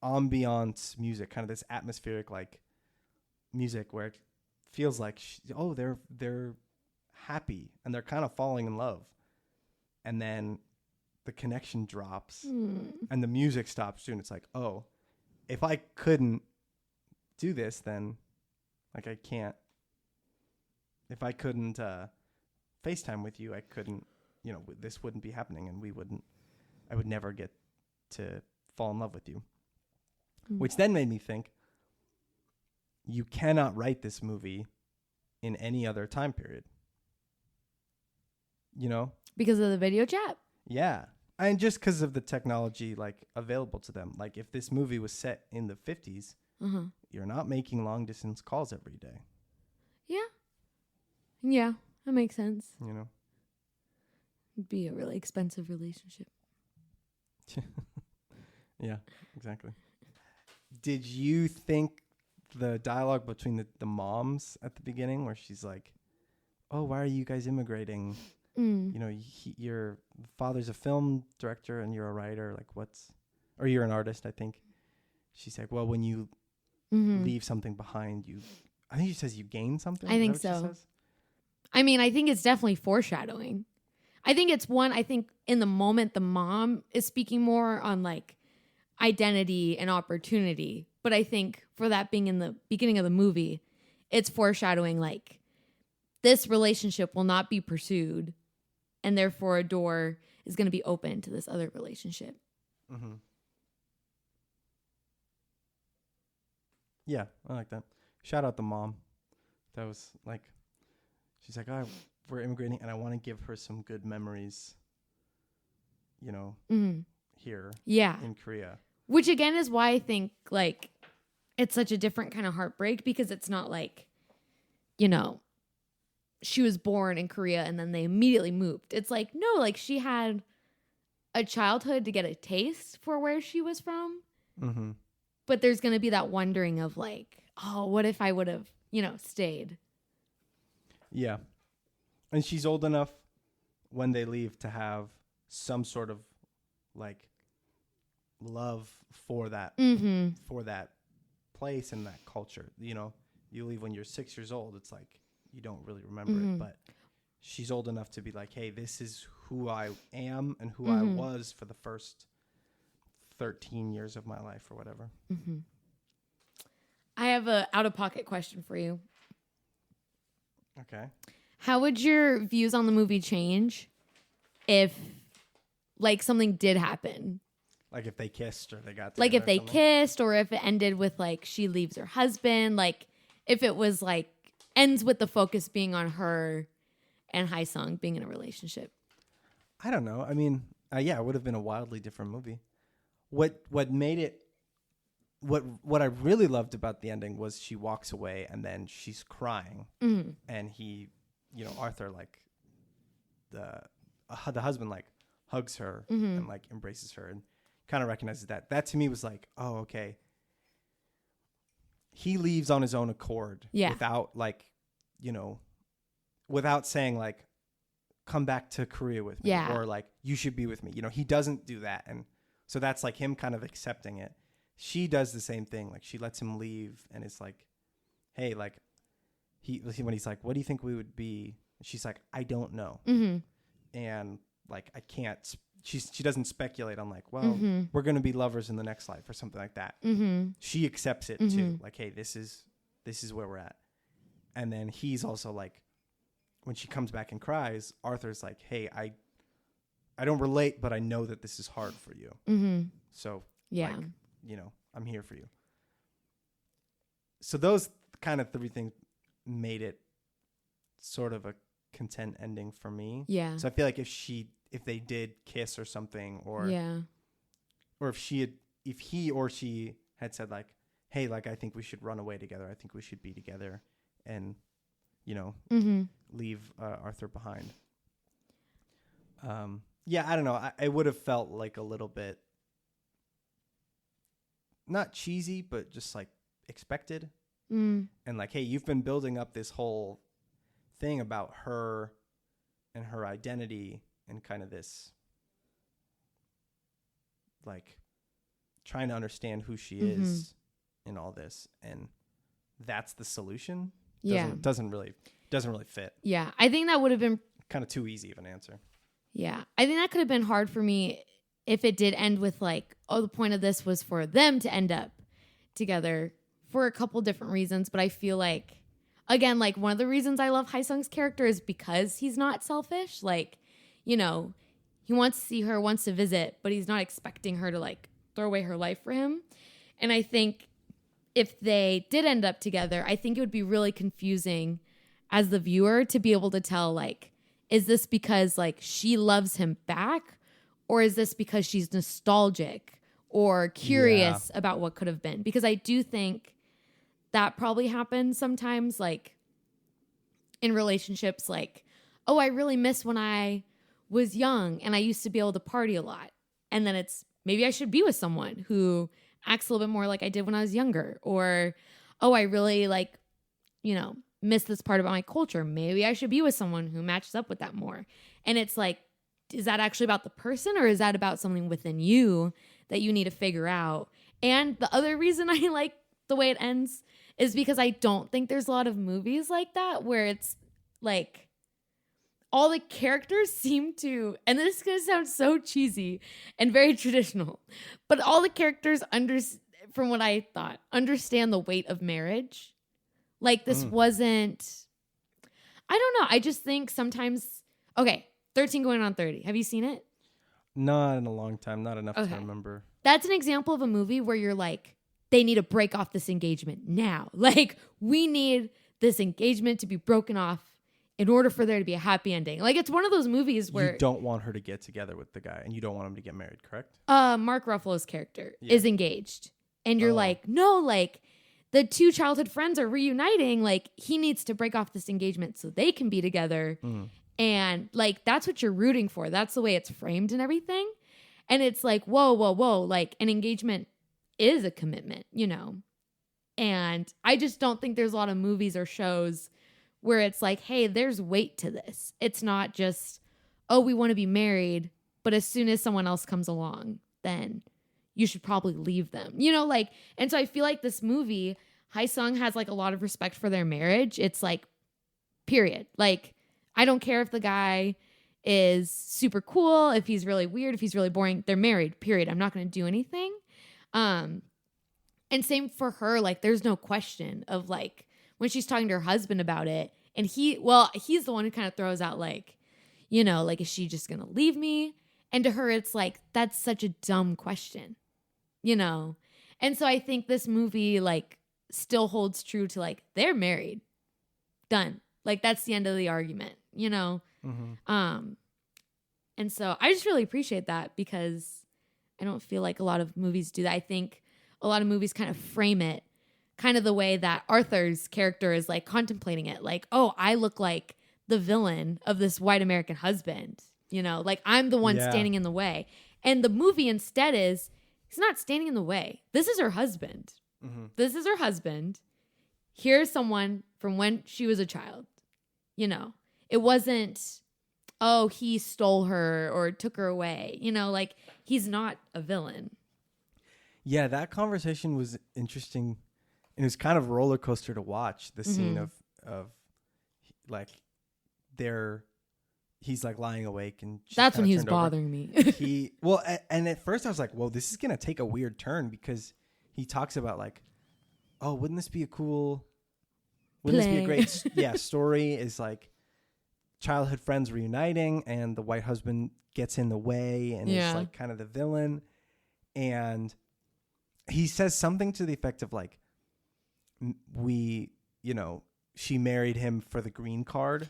ambiance music, kind of this atmospheric like music where feels like they're happy and they're kind of falling in love, and then the connection drops and the music stops too, and it's like, oh, if I couldn't do this, then like I can't. If I couldn't FaceTime with you, I couldn't. This wouldn't be happening, and I would never get to fall in love with you. Which then made me think, you cannot write this movie in any other time period. Because of the video chat. Yeah. And just because of the technology like available to them. Like if this movie was set in the 50s, you're not making long distance calls every day. Yeah, that makes sense. It'd be a really expensive relationship. Yeah, exactly. Did you think the dialogue between the moms at the beginning where she's like, oh, why are you guys immigrating? Your father's a film director and you're a writer. Like or you're an artist, I think. She's like, well, when you leave something behind, I think she says you gain something. I think so. I mean, I think it's definitely foreshadowing. I think in the moment, the mom is speaking more on like identity and opportunity. But I think for that being in the beginning of the movie, it's foreshadowing like this relationship will not be pursued. And therefore a door is going to be open to this other relationship. Mm-hmm. Yeah, I like that. Shout out the mom. That was like, she's like, oh, we're immigrating and I want to give her some good memories, here in Korea. Which again is why I think like it's such a different kind of heartbreak, because it's not like, she was born in Korea and then they immediately moved. It's like, no, like she had a childhood to get a taste for where she was from. Mm-hmm. But there's going to be that wondering of like, oh, what if I would have, stayed? Yeah. And she's old enough when they leave to have some sort of like love for that, for that place and that culture. You leave when you're 6 years old. It's like, you don't really remember it, but she's old enough to be like, hey, this is who I am and who I was for the first 13 years of my life or whatever. I have a out-of-pocket question for you. Okay. How would your views on the movie change if like something did happen? Like if they kissed or they got together. Like if they kissed, or if it ended with like she leaves her husband, like if it was like ends with the focus being on her and Hae Sung being in a relationship. I don't know. I mean, it would have been a wildly different movie. What made it, what I really loved about the ending was she walks away and then she's crying, and he, Arthur, like the husband, like hugs her and like embraces her and kind of recognizes that. That to me was like, oh, okay. He leaves on his own accord without like, without saying like, come back to Korea with me or like, you should be with me. He doesn't do that. And so that's like him kind of accepting it. She does the same thing. Like she lets him leave and it's like, hey, like when he's like, what do you think we would be? She's like, I don't know. And like, I can't, she doesn't speculate on like, well, we're going to be lovers in the next life or something like that. She accepts it too. Like, hey, this is where we're at. And then he's also like, when she comes back and cries, Arthur's like, hey, I don't relate, but I know that this is hard for you. So like, I'm here for you. So those kind of three things made it sort of a content ending for me. Yeah. So I feel like if they did kiss or something, or if he or she had said like, hey, like I think we should run away together. I think we should be together, and leave Arthur behind. I don't know. I would have felt like a little bit not cheesy, but just like expected. And like, hey, you've been building up this whole thing about her and her identity and kind of this like trying to understand who she is in all this, and that's the solution. doesn't really fit. Yeah, I think that would have been kind of too easy of an answer. Yeah, I think that could have been hard for me if it did end with like, oh, the point of this was for them to end up together for a couple different reasons. But I feel like, again, like one of the reasons I love Hae-sung's character is because he's not selfish. Like, you know, he wants to see her, wants to visit, but he's not expecting her to like throw away her life for him. And I think if they did end up together, I think it would be really confusing as the viewer to be able to tell, like, is this because like she loves him back, or is this because she's nostalgic or curious about what could have been? Because I do think that probably happens sometimes, like in relationships, like, oh, I really miss when I was young and I used to be able to party a lot. And then it's maybe I should be with someone who acts a little bit more like I did when I was younger. Or, oh, I really like, you know, miss this part about my culture. Maybe I should be with someone who matches up with that more. And it's like, is that actually about the person, or is that about something within you that you need to figure out? And the other reason I like the way it ends is because I don't think there's a lot of movies like that where it's like all the characters seem to, and this is going to sound so cheesy and very traditional, but all the characters, from what I thought, understand the weight of marriage. Like this wasn't, I don't know. I just think sometimes, okay, 13 going on 30. Have you seen it? Not in a long time. Not enough to remember. That's an example of a movie where you're like, they need to break off this engagement now. Like, we need this engagement to be broken off in order for there to be a happy ending. Like, it's one of those movies where you don't want her to get together with the guy and you don't want him to get married, correct? Mark Ruffalo's character is engaged. And you're like, no, like, the two childhood friends are reuniting. Like, he needs to break off this engagement so they can be together. And like, that's what you're rooting for. That's the way it's framed and everything. And it's like, whoa. Like, an engagement is a commitment, you know? And I just don't think there's a lot of movies or shows where it's like, hey, there's weight to this. It's not just, oh, we want to be married, but as soon as someone else comes along, then you should probably leave them, you know, like, and so I feel like this movie, Hae-sung has like a lot of respect for their marriage. It's like, period. Like, I don't care if the guy is super cool, if he's really weird, if he's really boring, they're married, period. I'm not going to do anything. And same for her. Like, there's no question of like, when she's talking to her husband about it, and he's the one who kind of throws out like, you know, like, is she just going to leave me? And to her, it's like, that's such a dumb question, you know? And so I think this movie like still holds true to like, they're married, done. Like, that's the end of the argument, you know? And so I just really appreciate that, because I don't feel like a lot of movies do that. I think a lot of movies kind of frame it kind of the way that Arthur's character is like contemplating it. Like, oh, I look like the villain of this white American husband, you know, like I'm the one standing in the way. And the movie instead is, he's not standing in the way. This is her husband. This is her husband. Here's someone from when she was a child, you know. It wasn't, oh, he stole her or took her away, you know, like, he's not a villain. Yeah, that conversation was interesting. It was kind of a roller coaster to watch, the scene of like he's like lying awake, and that's when he's bothering me. And at first I was like, whoa, this is gonna take a weird turn, because he talks about like, oh, wouldn't this be a great story? Is like childhood friends reuniting, and the white husband gets in the way and is like kind of the villain, and he says something to the effect of like, she married him for the green card.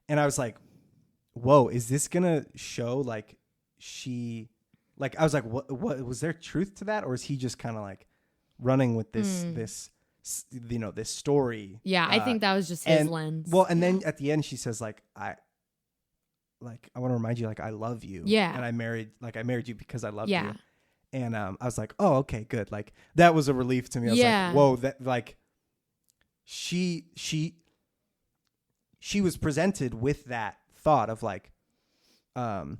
And I was like, whoa, is this gonna show like she, like, I was like, what was there truth to that? Or is he just kind of like running with this story? Yeah, I think that was just his lens. Well, and then at the end she says like, I want to remind you, like, I love you. Yeah. And I married you because I love you. And I was like, oh, okay, good. Like, that was a relief to me. I was like, whoa, that like she was presented with that thought of like, hey,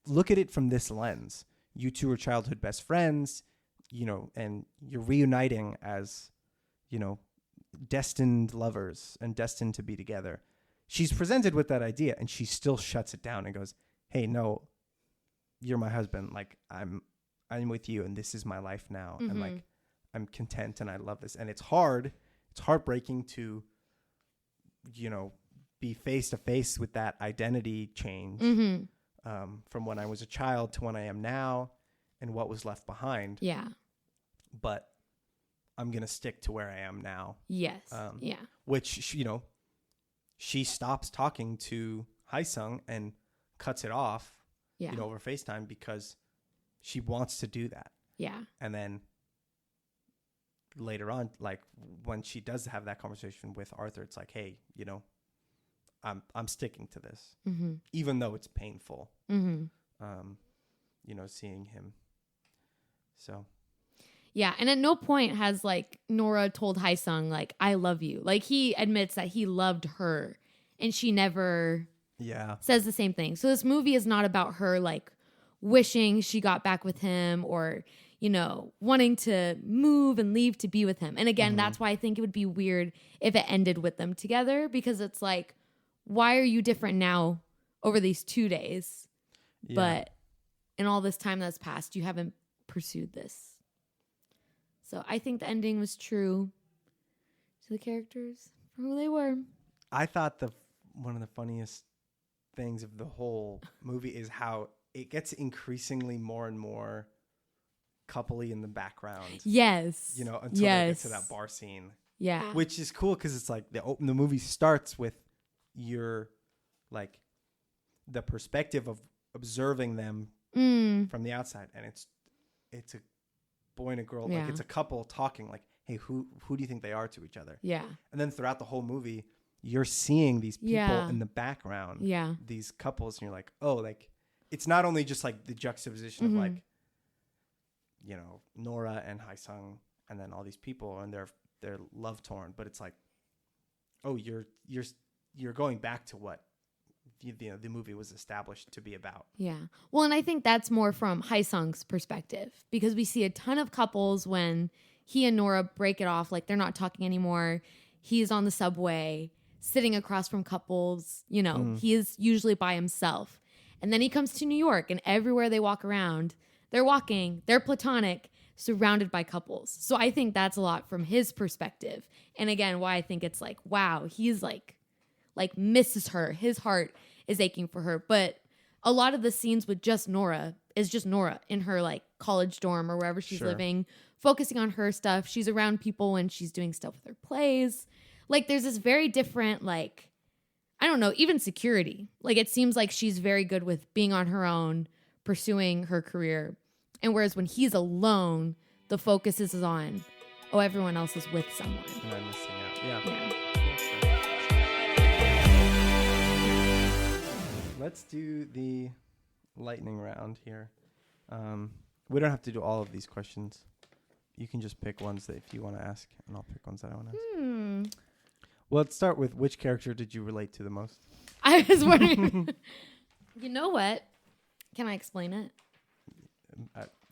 look at it from this lens. You two are childhood best friends, you know, and you're reuniting as, you know, destined lovers and destined to be together. She's presented with that idea and she still shuts it down and goes, hey, no, you're my husband. Like I'm with you and this is my life now. And like, I'm content and I love this. And it's heartbreaking to, be face to face with that identity change from when I was a child to when I am now and what was left behind. Yeah. But I'm going to stick to where I am now. Yes. Yeah. Which, she stops talking to Haesung and cuts it off, over FaceTime because she wants to do that. Yeah. And then later on, like when she does have that conversation with Arthur, it's like, hey, I'm sticking to this, even though it's painful, seeing him. So. Yeah. And at no point has like Nora told Haesung, like, I love you. Like he admits that he loved her and she never says the same thing. So this movie is not about her like wishing she got back with him or, wanting to move and leave to be with him. And again, that's why I think it would be weird if it ended with them together because it's like, why are you different now over these 2 days? Yeah. But in all this time that's passed, you haven't pursued this. So I think the ending was true to the characters for who they were. I thought one of the funniest things of the whole movie is how it gets increasingly more and more coupley in the background. Yes. Until they get to that bar scene. Yeah. Which is cool because it's like the movie starts with your like the perspective of observing them from the outside, and it's a boy and a girl, like it's a couple talking, like, hey, who do you think they are to each other? Yeah. And then throughout the whole movie, you're seeing these people in the background, these couples, and you're like, oh, like it's not only just like the juxtaposition of like, Nora and Haesung, and then all these people, and they're love torn, but it's like, oh, you're going back to what the movie was established to be about. Yeah. Well, and I think that's more from Haesung's perspective because we see a ton of couples when he and Nora break it off, like they're not talking anymore. He's on the subway sitting across from couples, he is usually by himself. And then he comes to New York and everywhere they walk around, they're walking, they're platonic, surrounded by couples. So I think that's a lot from his perspective. And again, why I think it's like, wow, he's like misses her. His heart is aching for her. But a lot of the scenes with just Nora is just Nora in her like college dorm or wherever she's living, focusing on her stuff. She's around people when she's doing stuff with her plays. Like there's this very different, like, I don't know, even security. Like it seems like she's very good with being on her own, pursuing her career. And whereas when he's alone, the focus is on, oh, everyone else is with someone. And I'm missing out. Yeah. Let's do the lightning round here. We don't have to do all of these questions. You can just pick ones that if you want to ask, and I'll pick ones that I want to ask. Well, let's start with which character did you relate to the most? I was wondering. You know what? Can I explain it?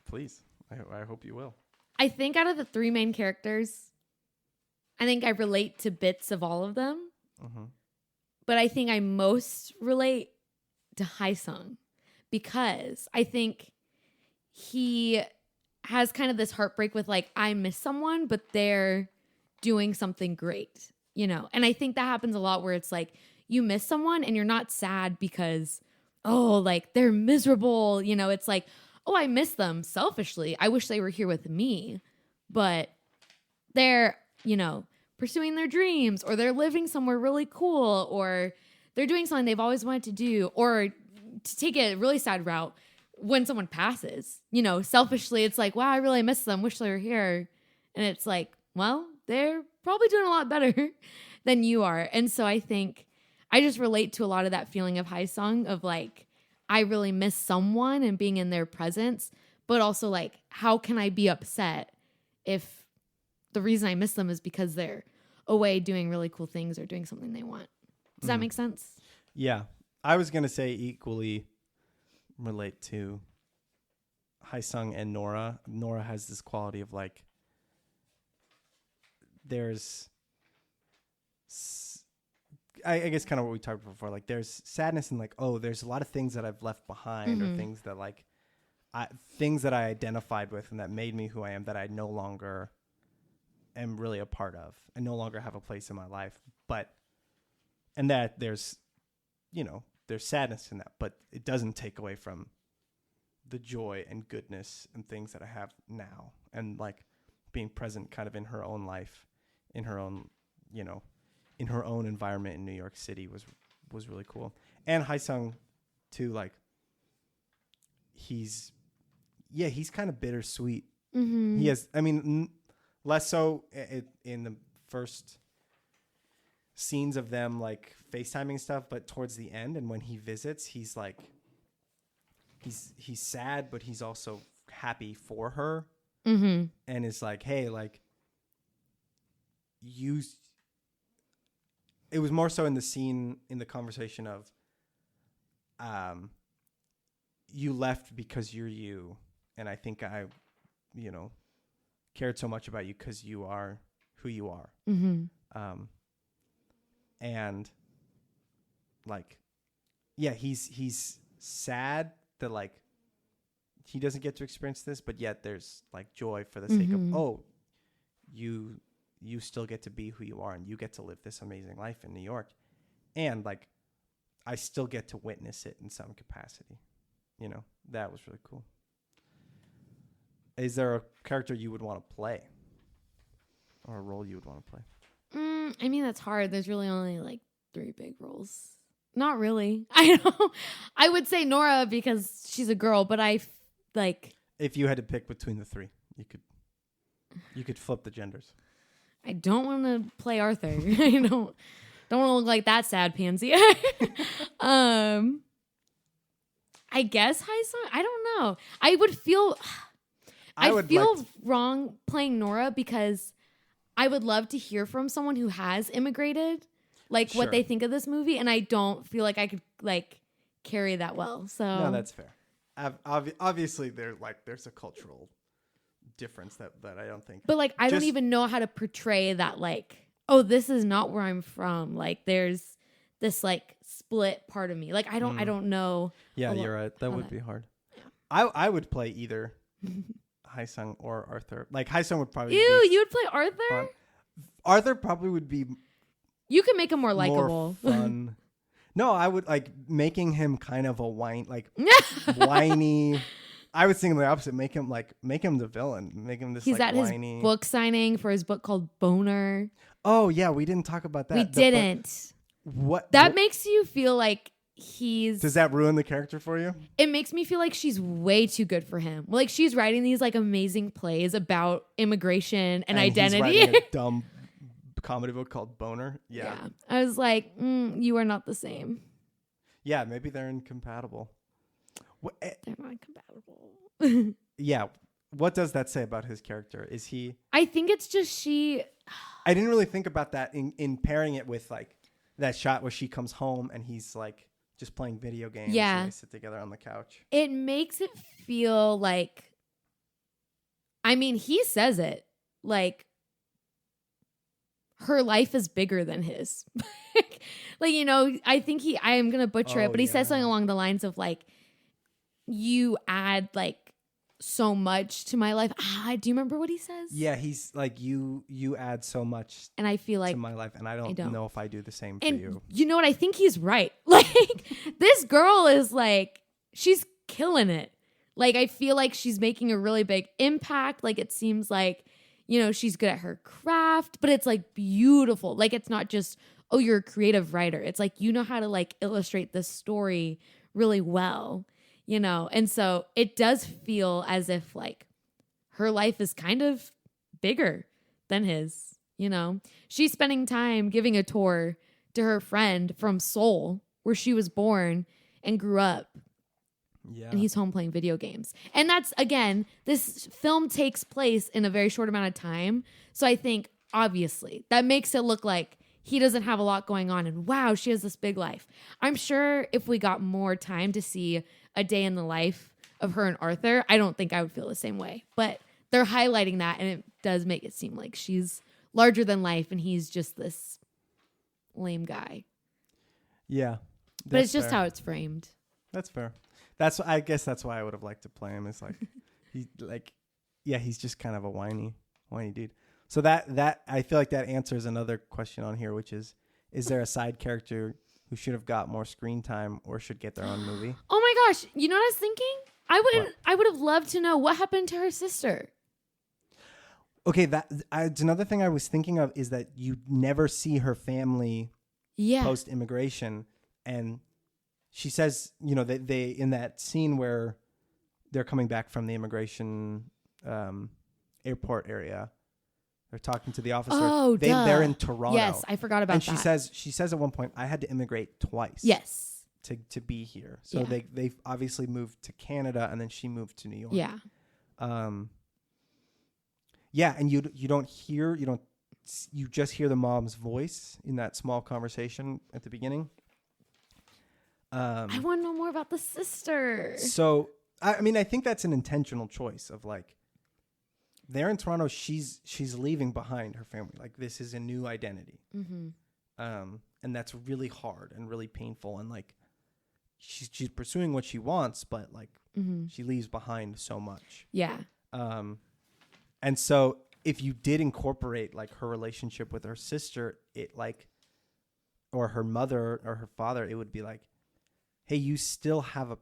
Please. I hope you will. I think out of the three main characters, I think I relate to bits of all of them. But I think I most relate to Haesung because I think he has kind of this heartbreak with like, I miss someone, but they're doing something great, And I think that happens a lot where it's like you miss someone and you're not sad because, oh, like they're miserable. It's like, oh, I miss them selfishly. I wish they were here with me, but they're, pursuing their dreams or they're living somewhere really cool or they're doing something they've always wanted to do, or to take a really sad route, when someone passes, selfishly, it's like, wow, I really miss them. Wish they were here. And it's like, well, they're probably doing a lot better than you are. And so I think I just relate to a lot of that feeling of Haesung of like, I really miss someone and being in their presence, but also like, how can I be upset if the reason I miss them is because they're away doing really cool things or doing something they want? Does that make sense? Yeah. I was going to say equally relate to Haesung and Nora. Nora has this quality of like, there's I guess kind of what we talked about before. Like there's sadness and like, oh, there's a lot of things that I've left behind or things that like things that I identified with and that made me who I am that I no longer am really a part of. I no longer have a place in my life, and that there's sadness in that, but it doesn't take away from the joy and goodness and things that I have now, and like being present kind of in her own life, in her own, in her own environment in New York City was really cool. And Haesung too, like he's kind of bittersweet. Mm-hmm. He has, I mean, less so in the first scenes of them like FaceTiming stuff, but towards the end and when he visits, he's like, he's sad, but he's also happy for her. Mm-hmm. And it's like, hey, like it was more so in the scene, in the conversation of, you left because you're you. And I think I, cared so much about you because you are who you are. Mm-hmm. And like, yeah, he's sad that like he doesn't get to experience this, but yet there's like joy for the sake of, oh, you still get to be who you are and you get to live this amazing life in New York. And like, I still get to witness it in some capacity. That was really cool. Is there a character you would want to play or a role you would want to play? I mean, that's hard. There's really only like 3 big roles. Not really. I know. I would say Nora because she's a girl, but like. If you had to pick between the 3, you could flip the genders. I don't want to play Arthur. I don't want to look like that sad pansy. I guess Haesung. I don't know. I would feel wrong playing Nora because I would love to hear from someone who has immigrated, like what they think of this movie, and I don't feel like I could like carry that well. So no, that's fair. Obviously, there's a cultural difference that I don't think. But like, I don't even know how to portray that. Like, oh, this is not where I'm from. Like, there's this like split part of me. Like, I don't know. Yeah, you're right. That would be hard. Yeah. I would play either Haesung or Arthur. Like Haesung would probably. You would play Arthur. Fun. Arthur probably would be. You can make him more likable. Fun. No, I would like making him kind of a whiny. I was thinking the opposite. Make him the villain. Make him this. He's like, at whiny. his book signing for his book called Boner. Oh yeah, we didn't talk about that. We didn't. What makes you feel like he's. Does that ruin the character for you? It makes me feel like she's way too good for him. Like she's writing these like amazing plays about immigration and identity. He's writing a dumb comedy book called Boner. Yeah. I was like, you are not the same. Yeah, maybe they're incompatible. They're not compatible. Yeah. What does that say about his character? Is he... I think it's just she... I didn't really think about that in pairing it with like that shot where she comes home and he's like just playing video games. Yeah. And they sit together on the couch. It makes it feel like... I mean, he says it. Like... her life is bigger than his. Like, I think I am going to butcher it, but he says something along the lines of like, you add like so much to my life. Do you remember what he says? Yeah. He's like, you add so much and I feel like to my life. And I don't know if I do the same for you. You know what? I think he's right. Like this girl is like, she's killing it. Like, I feel like she's making a really big impact. Like it seems like, she's good at her craft, but it's like beautiful. Like it's not just, oh, you're a creative writer. It's like, you know how to like illustrate this story really well, And so it does feel as if like her life is kind of bigger than his, She's spending time giving a tour to her friend from Seoul, where she was born and grew up. Yeah. And he's home playing video games. And that's, again, this film takes place in a very short amount of time. So I think, obviously, that makes it look like he doesn't have a lot going on. And wow, she has this big life. I'm sure if we got more time to see a day in the life of her and Arthur, I don't think I would feel the same way. But they're highlighting that, and it does make it seem like she's larger than life, and he's just this lame guy. Yeah. But it's just fair. how it's framed. That's fair. I guess that's why I would have liked to play him. It's like he's just kind of a whiny dude. So that I feel like that answers another question on here, which is there a side character who should have got more screen time or should get their own movie? Oh my gosh. You know what I was thinking? I would have loved to know what happened to her sister. Okay, it's another thing I was thinking of is that you never see her family post immigration, and she says, they in that scene where they're coming back from the immigration airport area, they're talking to the officer. Oh, they're in Toronto. Yes, I forgot about that. And she says at one point, I had to immigrate twice. Yes. To be here. So they've obviously moved to Canada, and then she moved to New York. Yeah. Yeah, and you just hear the mom's voice in that small conversation at the beginning. I want to know more about the sister. So, I mean, I think that's an intentional choice of like, they're in Toronto. She's leaving behind her family. Like, this is a new identity. Mm-hmm. And that's really hard and really painful. And like, she's pursuing what she wants, but like, she leaves behind so much. Yeah. And so if you did incorporate like her relationship with her sister, it like, or her mother or her father, it would be like, hey, you still have a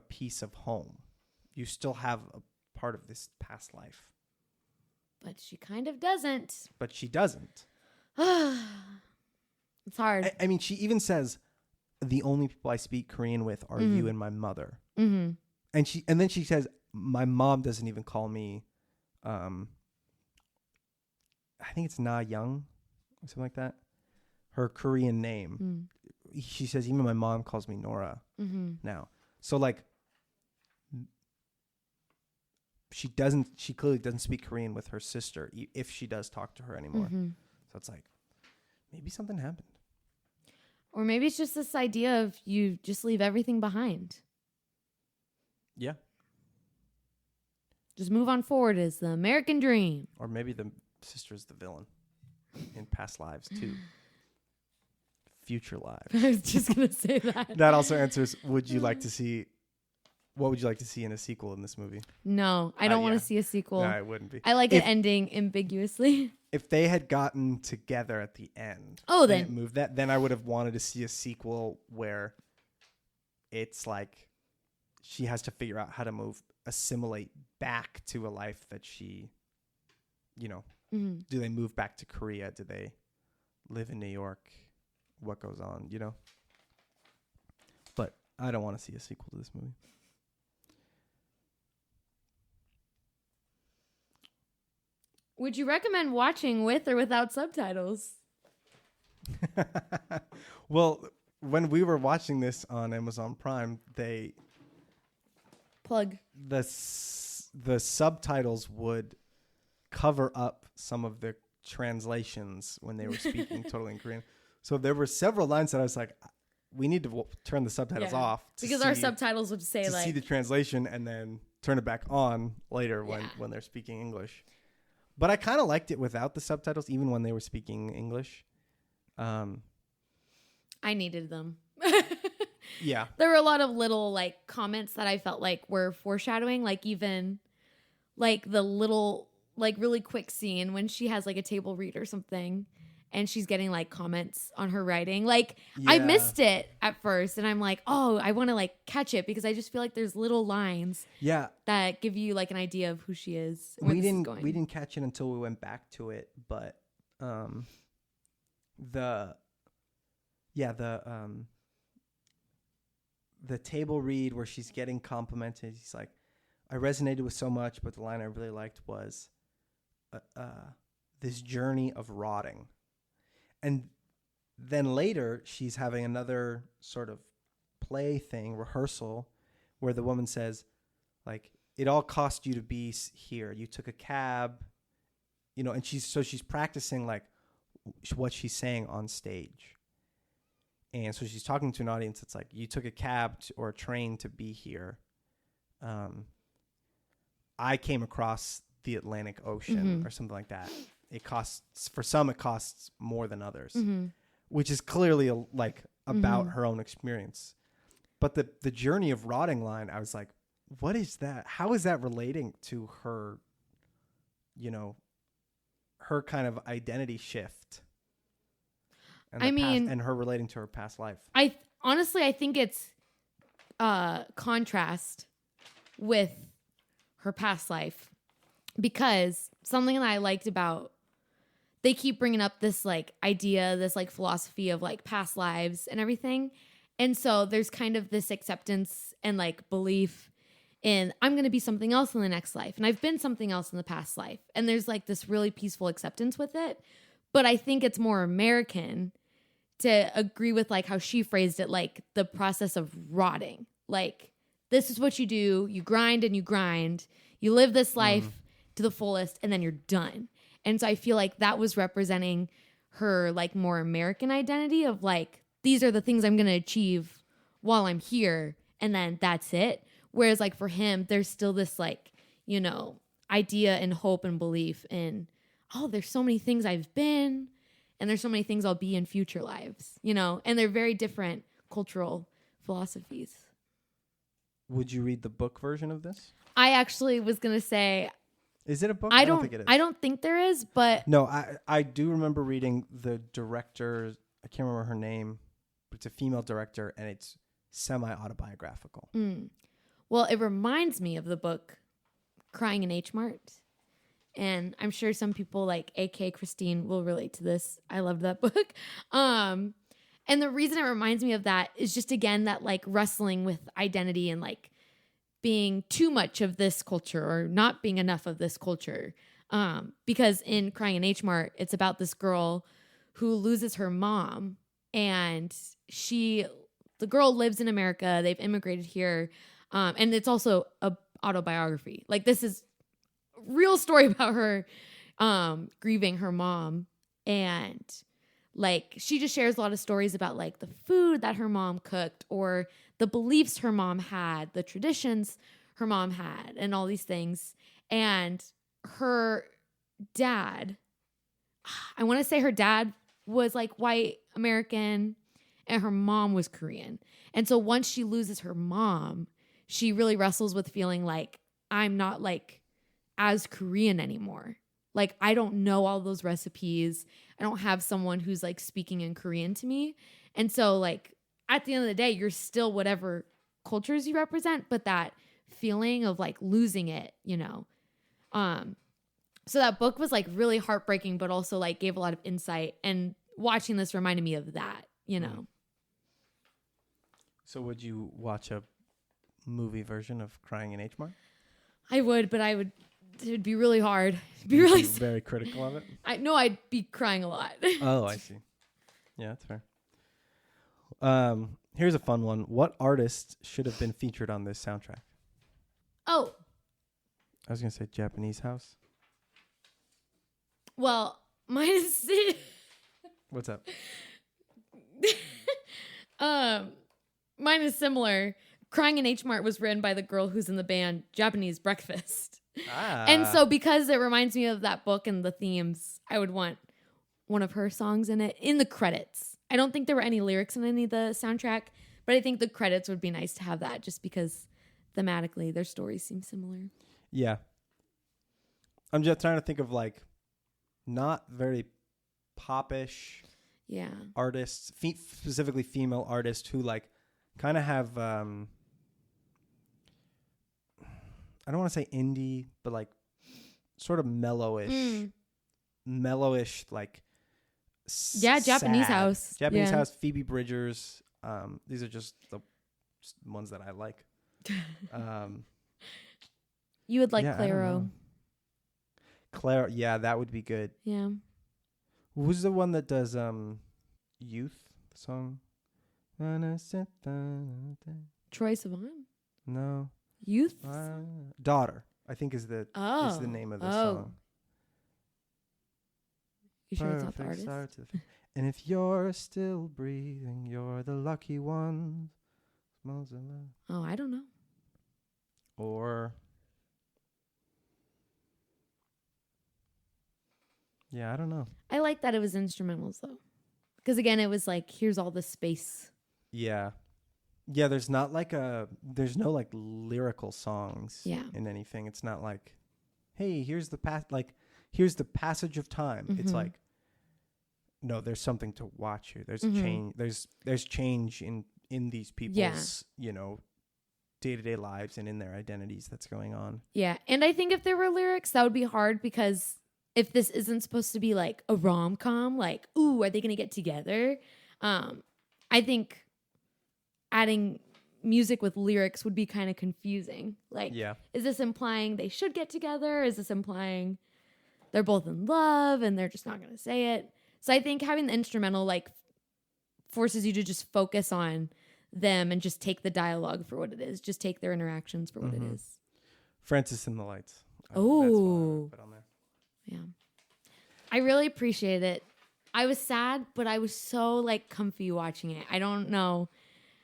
piece of home. You still have a part of this past life. But she kind of doesn't. But she doesn't. It's hard. I mean, she even says, the only people I speak Korean with are you and my mother. Mm-hmm. And then she says, my mom doesn't even call me, I think it's Na Young or something like that. Her Korean name. She says, even my mom calls me Nora now. So like, she clearly doesn't speak Korean with her sister if she does talk to her anymore. So it's like, maybe something happened. Or maybe it's just this idea of you just leave everything behind. Yeah. Just move on forward is the American dream. Or maybe the sister's the villain in past lives too. Future lives. I was just going to say that. That also answers, what would you like to see in a sequel in this movie? No, I don't want to see a sequel. No, it wouldn't be. I like it ending ambiguously. If they had gotten together at the end, then I would have wanted to see a sequel where it's like she has to figure out how to assimilate back to a life that she, do they move back to Korea? Do they live in New York? What goes on, But I don't want to see a sequel to this movie. Would you recommend watching with or without subtitles? Well, when we were watching this on Amazon Prime, the subtitles would cover up some of the translations when they were speaking totally in Korean. So there were several lines that I was like, we need to turn the subtitles off because our subtitles would say see the translation and then turn it back on later when they're speaking English. But I kind of liked it without the subtitles, even when they were speaking English. I needed them. Yeah. There were a lot of little like comments that I felt like were foreshadowing, like even like the little like really quick scene when she has like a table read or something and she's getting like comments on her writing. Like I missed it at first and I'm like, oh, I want to like catch it because I just feel like there's little lines that give you like an idea of who she is. We didn't catch it until we went back to it, but the table read where she's getting complimented, he's like, I resonated with so much, but the line I really liked was this journey of rotting. And then later, she's having another sort of play thing, rehearsal, where the woman says, like, it all cost you to be here. You took a cab, and she's practicing, like, what she's saying on stage. And so she's talking to an audience that's like, you took a cab or a train to be here. I came across the Atlantic Ocean or something like that. it costs more than others, mm-hmm. which is clearly about her own experience. But the journey of rotting line, I was like, what is that? How is that relating to her, her kind of identity shift? And her relating to her past life. I think it's contrast with her past life, because something that I liked about, they keep bringing up this like idea, this like philosophy of like past lives and everything. And so there's kind of this acceptance and like belief in, I'm going to be something else in the next life. And I've been something else in the past life. And there's like this really peaceful acceptance with it. But I think it's more American to agree with like how she phrased it, like the process of rotting. Like, this is what you do. You grind and you grind. You live this life to the fullest, and then you're done. And so I feel like that was representing her like more American identity of like, these are the things I'm going to achieve while I'm here, and then that's it. Whereas like for him, there's still this like, idea and hope and belief in, oh, there's so many things I've been, and there's so many things I'll be in future lives, and they're very different cultural philosophies. Would you read the book version of this? I actually was going to say, is it a book? I don't think it is. I don't think there is, but no, I do remember reading the director. I can't remember her name, but it's a female director, and it's semi-autobiographical. Well, it reminds me of the book Crying in H Mart. And I'm sure some people like AK Christine will relate to this. I loved that book. And the reason it reminds me of that is just, again, that like wrestling with identity and like being too much of this culture or not being enough of this culture. Because in Crying in H Mart, it's about this girl who loses her mom, and the girl lives in America. They've immigrated here. And it's also a autobiography. Like, this is a real story about her grieving her mom. And like, she just shares a lot of stories about like the food that her mom cooked, or the beliefs her mom had, the traditions her mom had, and all these things. And her dad, I want to say her dad was like white American and her mom was Korean. And so once she loses her mom, she really wrestles with feeling like, I'm not like as Korean anymore. Like, I don't know all those recipes. I don't have someone who's like speaking in Korean to me. And so like, at the end of the day, you're still whatever cultures you represent, but that feeling of like losing it, So that book was like really heartbreaking, but also like gave a lot of insight. And watching this reminded me of that, So would you watch a movie version of Crying in H Mart? I would, but it would be really hard. It'd be You'd really be very critical of it? I'd be crying a lot. Oh, I see. Yeah, that's fair. Here's a fun one. What artist should have been featured on this soundtrack? Oh. I was going to say Japanese House. Well, mine is... What's up? Mine is similar. Crying in H Mart was written by the girl who's in the band Japanese Breakfast. And so because it reminds me of that book and the themes, I would want one of her songs in it, in the credits. I don't think there were any lyrics in any of the soundtrack, but I think the credits would be nice to have that, just because thematically their stories seem similar. Yeah. I'm just trying to think of like not very popish artists, specifically female artists who like kind of have, I don't want to say indie, but like sort of mellowish, like Japanese House. Japanese House, Phoebe Bridgers. These are just the ones that I like. You would like Clairo. Claire, yeah, that would be good. Yeah. Who's the one that does Youth song? Troye Sivan? No. Youth? Daughter, I think is the name of the song. You sure it's not the artist? And if you're still breathing, you're the lucky one. Oh, I don't know. Or Yeah, I don't know. I like that it was instrumentals though. Because again, it was like, here's all the space. Yeah. Yeah, there's no like lyrical songs in anything. It's not like, hey, here's the passage of time. Mm-hmm. It's like, no, there's something to watch here. There's change. There's change in these people's, day-to-day lives and in their identities that's going on. Yeah. And I think if there were lyrics, that would be hard because if this isn't supposed to be like a rom-com, like, ooh, are they going to get together? I think adding music with lyrics would be kind of confusing. Like, is this implying they should get together? Is this implying they're both in love and they're just not going to say it? So I think having the instrumental like forces you to just focus on them and just take the dialogue for what it is. Just take their interactions for what it is. Francis and the Lights. Oh. Yeah. I really appreciated it. I was sad, but I was so like comfy watching it. I don't know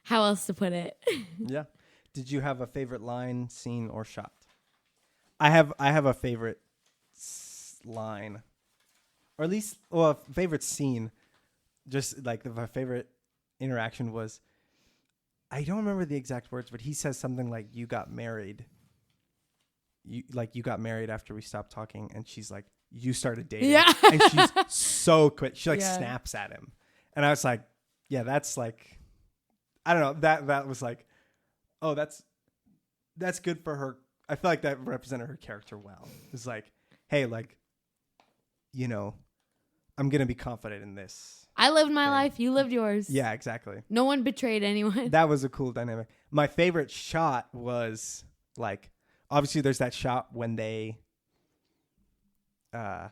how else to put it. Yeah. Did you have a favorite line, scene, or shot? I have a favorite line, or at least a favorite scene. Just like my favorite interaction was, I don't remember the exact words, but he says something like, "You got married. You got married after we stopped talking," and she's like, "You started dating." Yeah. And she's so quick. She snaps at him, and I was like, "Yeah, that's like." I don't know, that was like, oh, that's good for her. I feel like that represented her character well. It's like, hey, like, I'm going to be confident in this. I lived my life. You lived yours. Yeah, exactly. No one betrayed anyone. That was a cool dynamic. My favorite shot was like, obviously there's that shot when they, it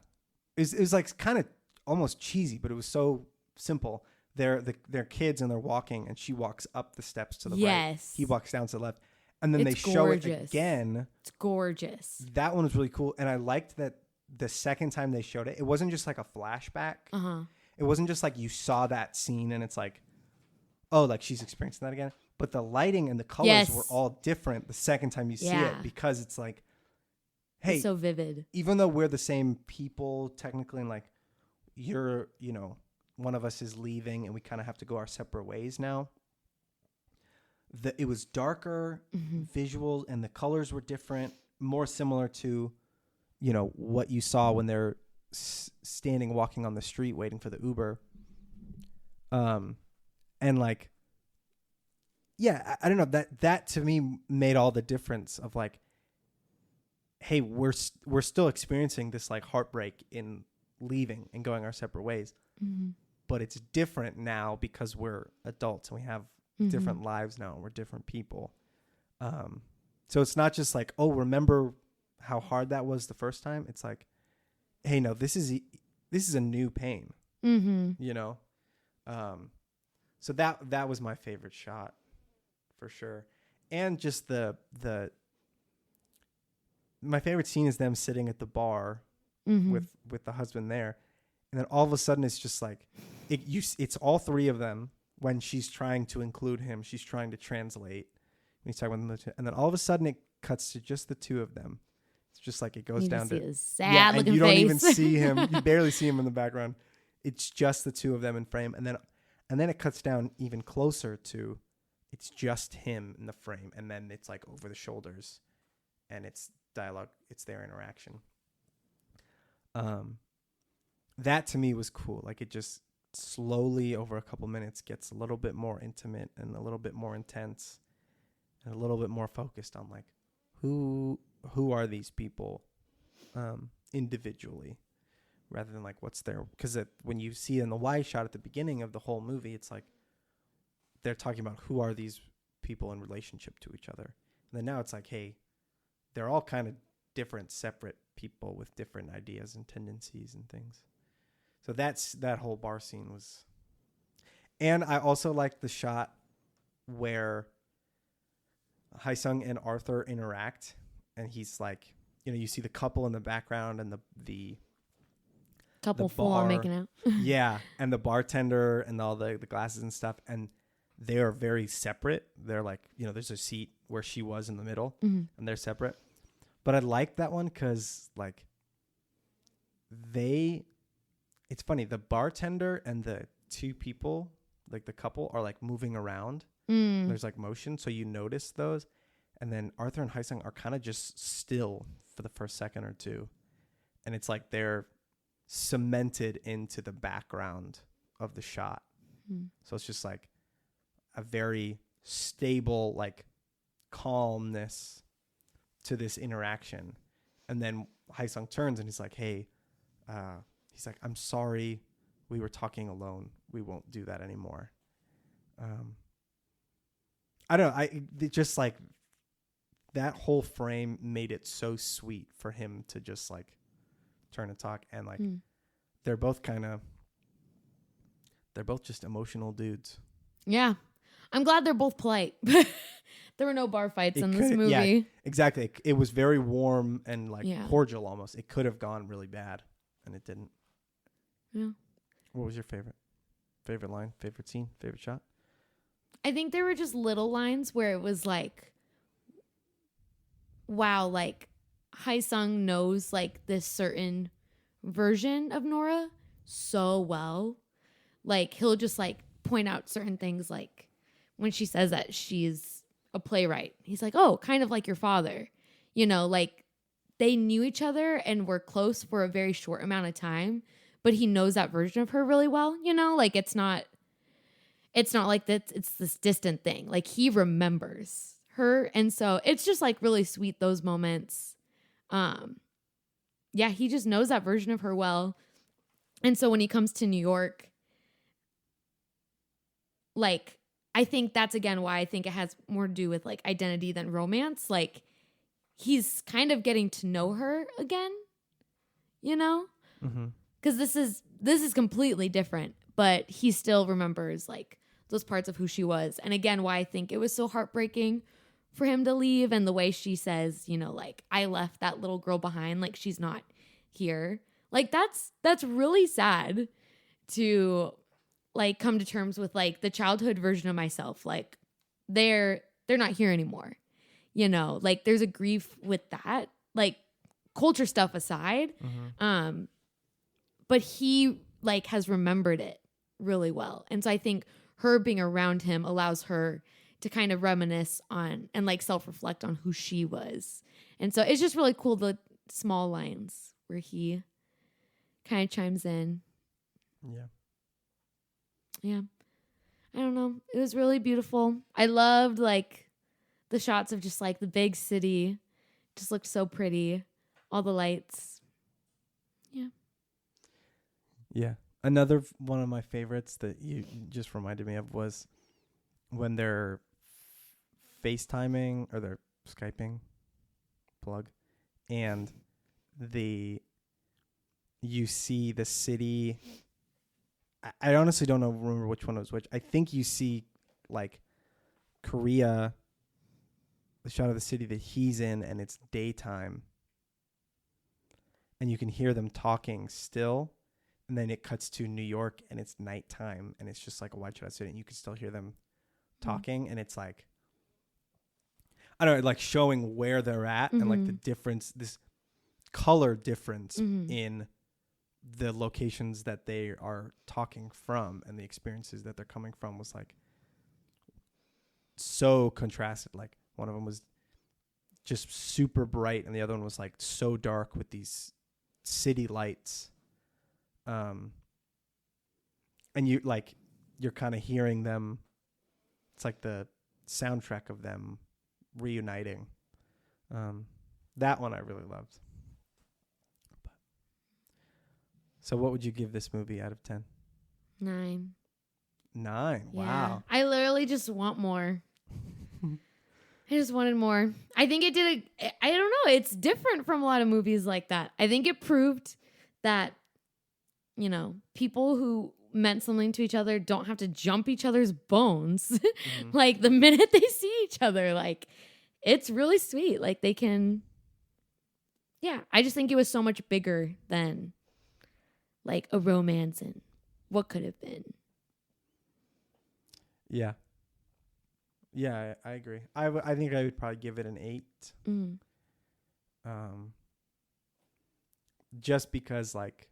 was like kind of almost cheesy, but it was so simple. They're kids and they're walking, and she walks up the steps to the right. He walks down to the left, and then they show it again. It's gorgeous. That one was really cool, and I liked that the second time they showed it, it wasn't just like a flashback. It wasn't just like you saw that scene and it's like, oh, like she's experiencing that again. But the lighting and the colors were all different the second time you see it, because it's like, hey, it's so vivid. Even though we're the same people technically, and like you're, one of us is leaving and we kind of have to go our separate ways now. It was darker visuals, and the colors were different, more similar to, what you saw when they're standing, walking on the street, waiting for the Uber. And like, yeah, I don't know, that to me made all the difference of like, hey, we're still experiencing this like heartbreak in leaving and going our separate ways. But it's different now because we're adults and we have different lives now, and we're different people. So it's not just like, oh, remember how hard that was the first time. It's like, hey, no, this is a new pain, so that was my favorite shot for sure. And just my favorite scene is them sitting at the bar with the husband there. And then all of a sudden, it's just like, it's all three of them when she's trying to include him. She's trying to translate. And then all of a sudden, it cuts to just the two of them. It's just like it goes down to his sad looking face. You don't even see him. You barely see him in the background. It's just the two of them in frame. And then it cuts down even closer to, it's just him in the frame. And then it's like over the shoulders, and it's dialogue. It's their interaction. That to me was cool. Like, it just slowly over a couple minutes gets a little bit more intimate and a little bit more intense and a little bit more focused on like, who are these people individually, rather than like what's their, because when you see in the wide shot at the beginning of the whole movie, it's like they're talking about who are these people in relationship to each other. And then now it's like, hey, they're all kind of different, separate people with different ideas and tendencies and things. So that whole bar scene was, and I also liked the shot where Hae-sung and Arthur interact, and he's like, you see the couple in the background and the couple full on making out. Yeah, and the bartender and all the glasses and stuff, and they are very separate. They're like, there's a seat where she was in the middle, and they're separate. But I liked that one because like they it's funny. The bartender and the two people, like the couple, are like moving around. There's like motion, so you notice those. And then Arthur and Haesung are kind of just still for the first second or two. And it's like they're cemented into the background of the shot. So it's just like a very stable, like calmness to this interaction. And then Haesung turns and he's like, hey, he's like, I'm sorry. We were talking alone. We won't do that anymore. I don't know. It just like that whole frame made it so sweet for him to just like turn and talk. And like, they're both just emotional dudes. Yeah. I'm glad they're both polite. There were no bar fights in this movie. Yeah, exactly. It was very warm and like cordial almost. It could have gone really bad and it didn't. Yeah. What was your favorite? Favorite line, favorite scene, favorite shot? I think there were just little lines where it was like, wow, like Haesung knows like this certain version of Nora so well. Like he'll just like point out certain things, like when she says that she's a playwright, he's like, oh, kind of like your father. You know, like they knew each other and were close for a very short amount of time, but he knows that version of her really well. You know, like it's not like that. It's this distant thing. Like he remembers her. And so it's just like really sweet, those moments. Yeah, he just knows that version of her well. And so when he comes to New York, like, I think that's again why I think it has more to do with like identity than romance. Like he's kind of getting to know her again, you know? Because this is completely different, but he still remembers like those parts of who she was. And again, why I think it was so heartbreaking for him to leave, and the way she says, you know, like, I left that little girl behind, like she's not here. Like that's really sad to like come to terms with like the childhood version of myself. Like they're not here anymore. You know, like there's a grief with that, like culture stuff aside. But he like has remembered it really well. And so I think her being around him allows her to kind of reminisce on and like self-reflect on who she was. And so it's just really cool, the small lines where he kind of chimes in. Yeah. I don't know. It was really beautiful. I loved like the shots of just like the big city. Just looked so pretty. All the lights. Yeah. Another one of my favorites that you just reminded me of was when they're FaceTiming or they're Skyping, plug, and you see the city. I honestly don't remember which one was which. I think you see like Korea, the shot of the city that he's in, and it's daytime. And you can hear them talking still. And then it cuts to New York and it's nighttime and it's just like a wide shot city and you can still hear them talking. And it's like, I don't know, like showing where they're at and like the difference, this color difference in the locations that they are talking from and the experiences that they're coming from was like so contrasted. Like one of them was just super bright and the other one was like so dark with these city lights. And you're kind of hearing them. It's like the soundtrack of them reuniting. That one I really loved. So what would you give this movie out of 10? 9. 9. Yeah. Wow. I literally just want more. I just wanted more. I think it did I don't know. It's different from a lot of movies like that. I think it proved that, you know, people who meant something to each other don't have to jump each other's bones. Like the minute they see each other, like it's really sweet. Like they can, yeah, I just think it was so much bigger than like a romance and what could have been. Yeah. Yeah, I agree. I think I would probably give it an 8. Just because like,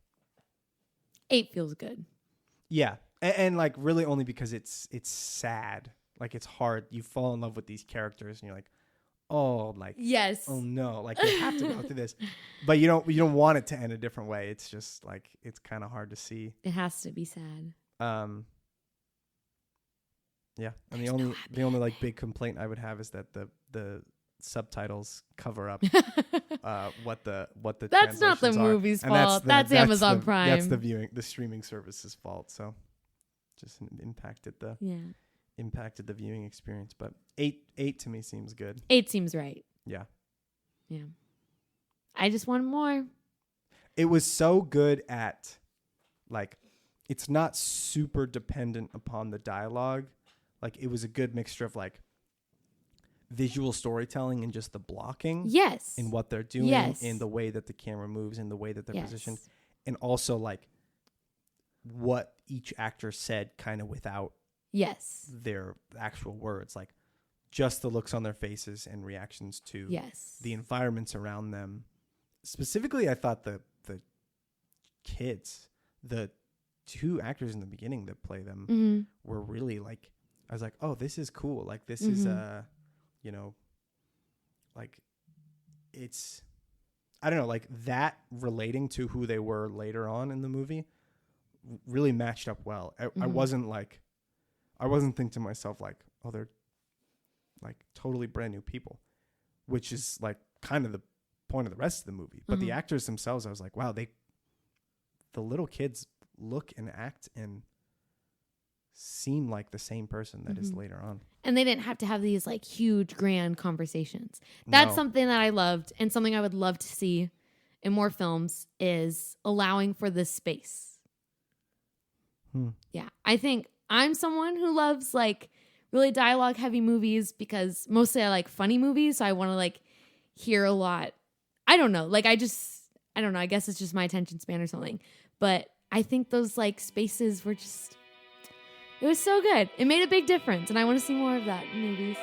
8 feels good. Yeah. And like really only because it's sad. Like it's hard. You fall in love with these characters and you're like, oh, like, yes. Oh no, like they have to go through this, but you don't want it to end a different way. It's just like, it's kind of hard to see. It has to be sad. Yeah. And the only like big complaint I would have is that the subtitles cover up what the that's not the movie's fault. That's Amazon Prime. That's the streaming service's fault. So just impacted the viewing experience. But 8 to me seems good. 8 seems right. Yeah. I just want more. It was so good at, like, it's not super dependent upon the dialogue. Like, it was a good mixture of like visual storytelling and just the blocking. Yes. In what they're doing. Yes. In the way that the camera moves, in the way that they're positioned. And also like what each actor said kind of without their actual words. Like just the looks on their faces and reactions to the environments around them. Specifically, I thought the kids, the 2 actors in the beginning that play them were really like, I was like, oh, this is cool. Like this is like it's, I don't know, like that relating to who they were later on in the movie really matched up well. I wasn't thinking to myself like, oh, they're like totally brand new people, which is like kind of the point of the rest of the movie. But the actors themselves, I was like, wow, the little kids look and act and seem like the same person that is later on. And they didn't have to have these like huge grand conversations. That's something that I loved, and something I would love to see in more films is allowing for this space. Yeah. I think I'm someone who loves like really dialogue heavy movies because mostly I like funny movies. So I want to like hear a lot. I don't know. Like I don't know. I guess it's just my attention span or something. But I think those like spaces were just, it was so good. It made a big difference. And I want to see more of that in movies.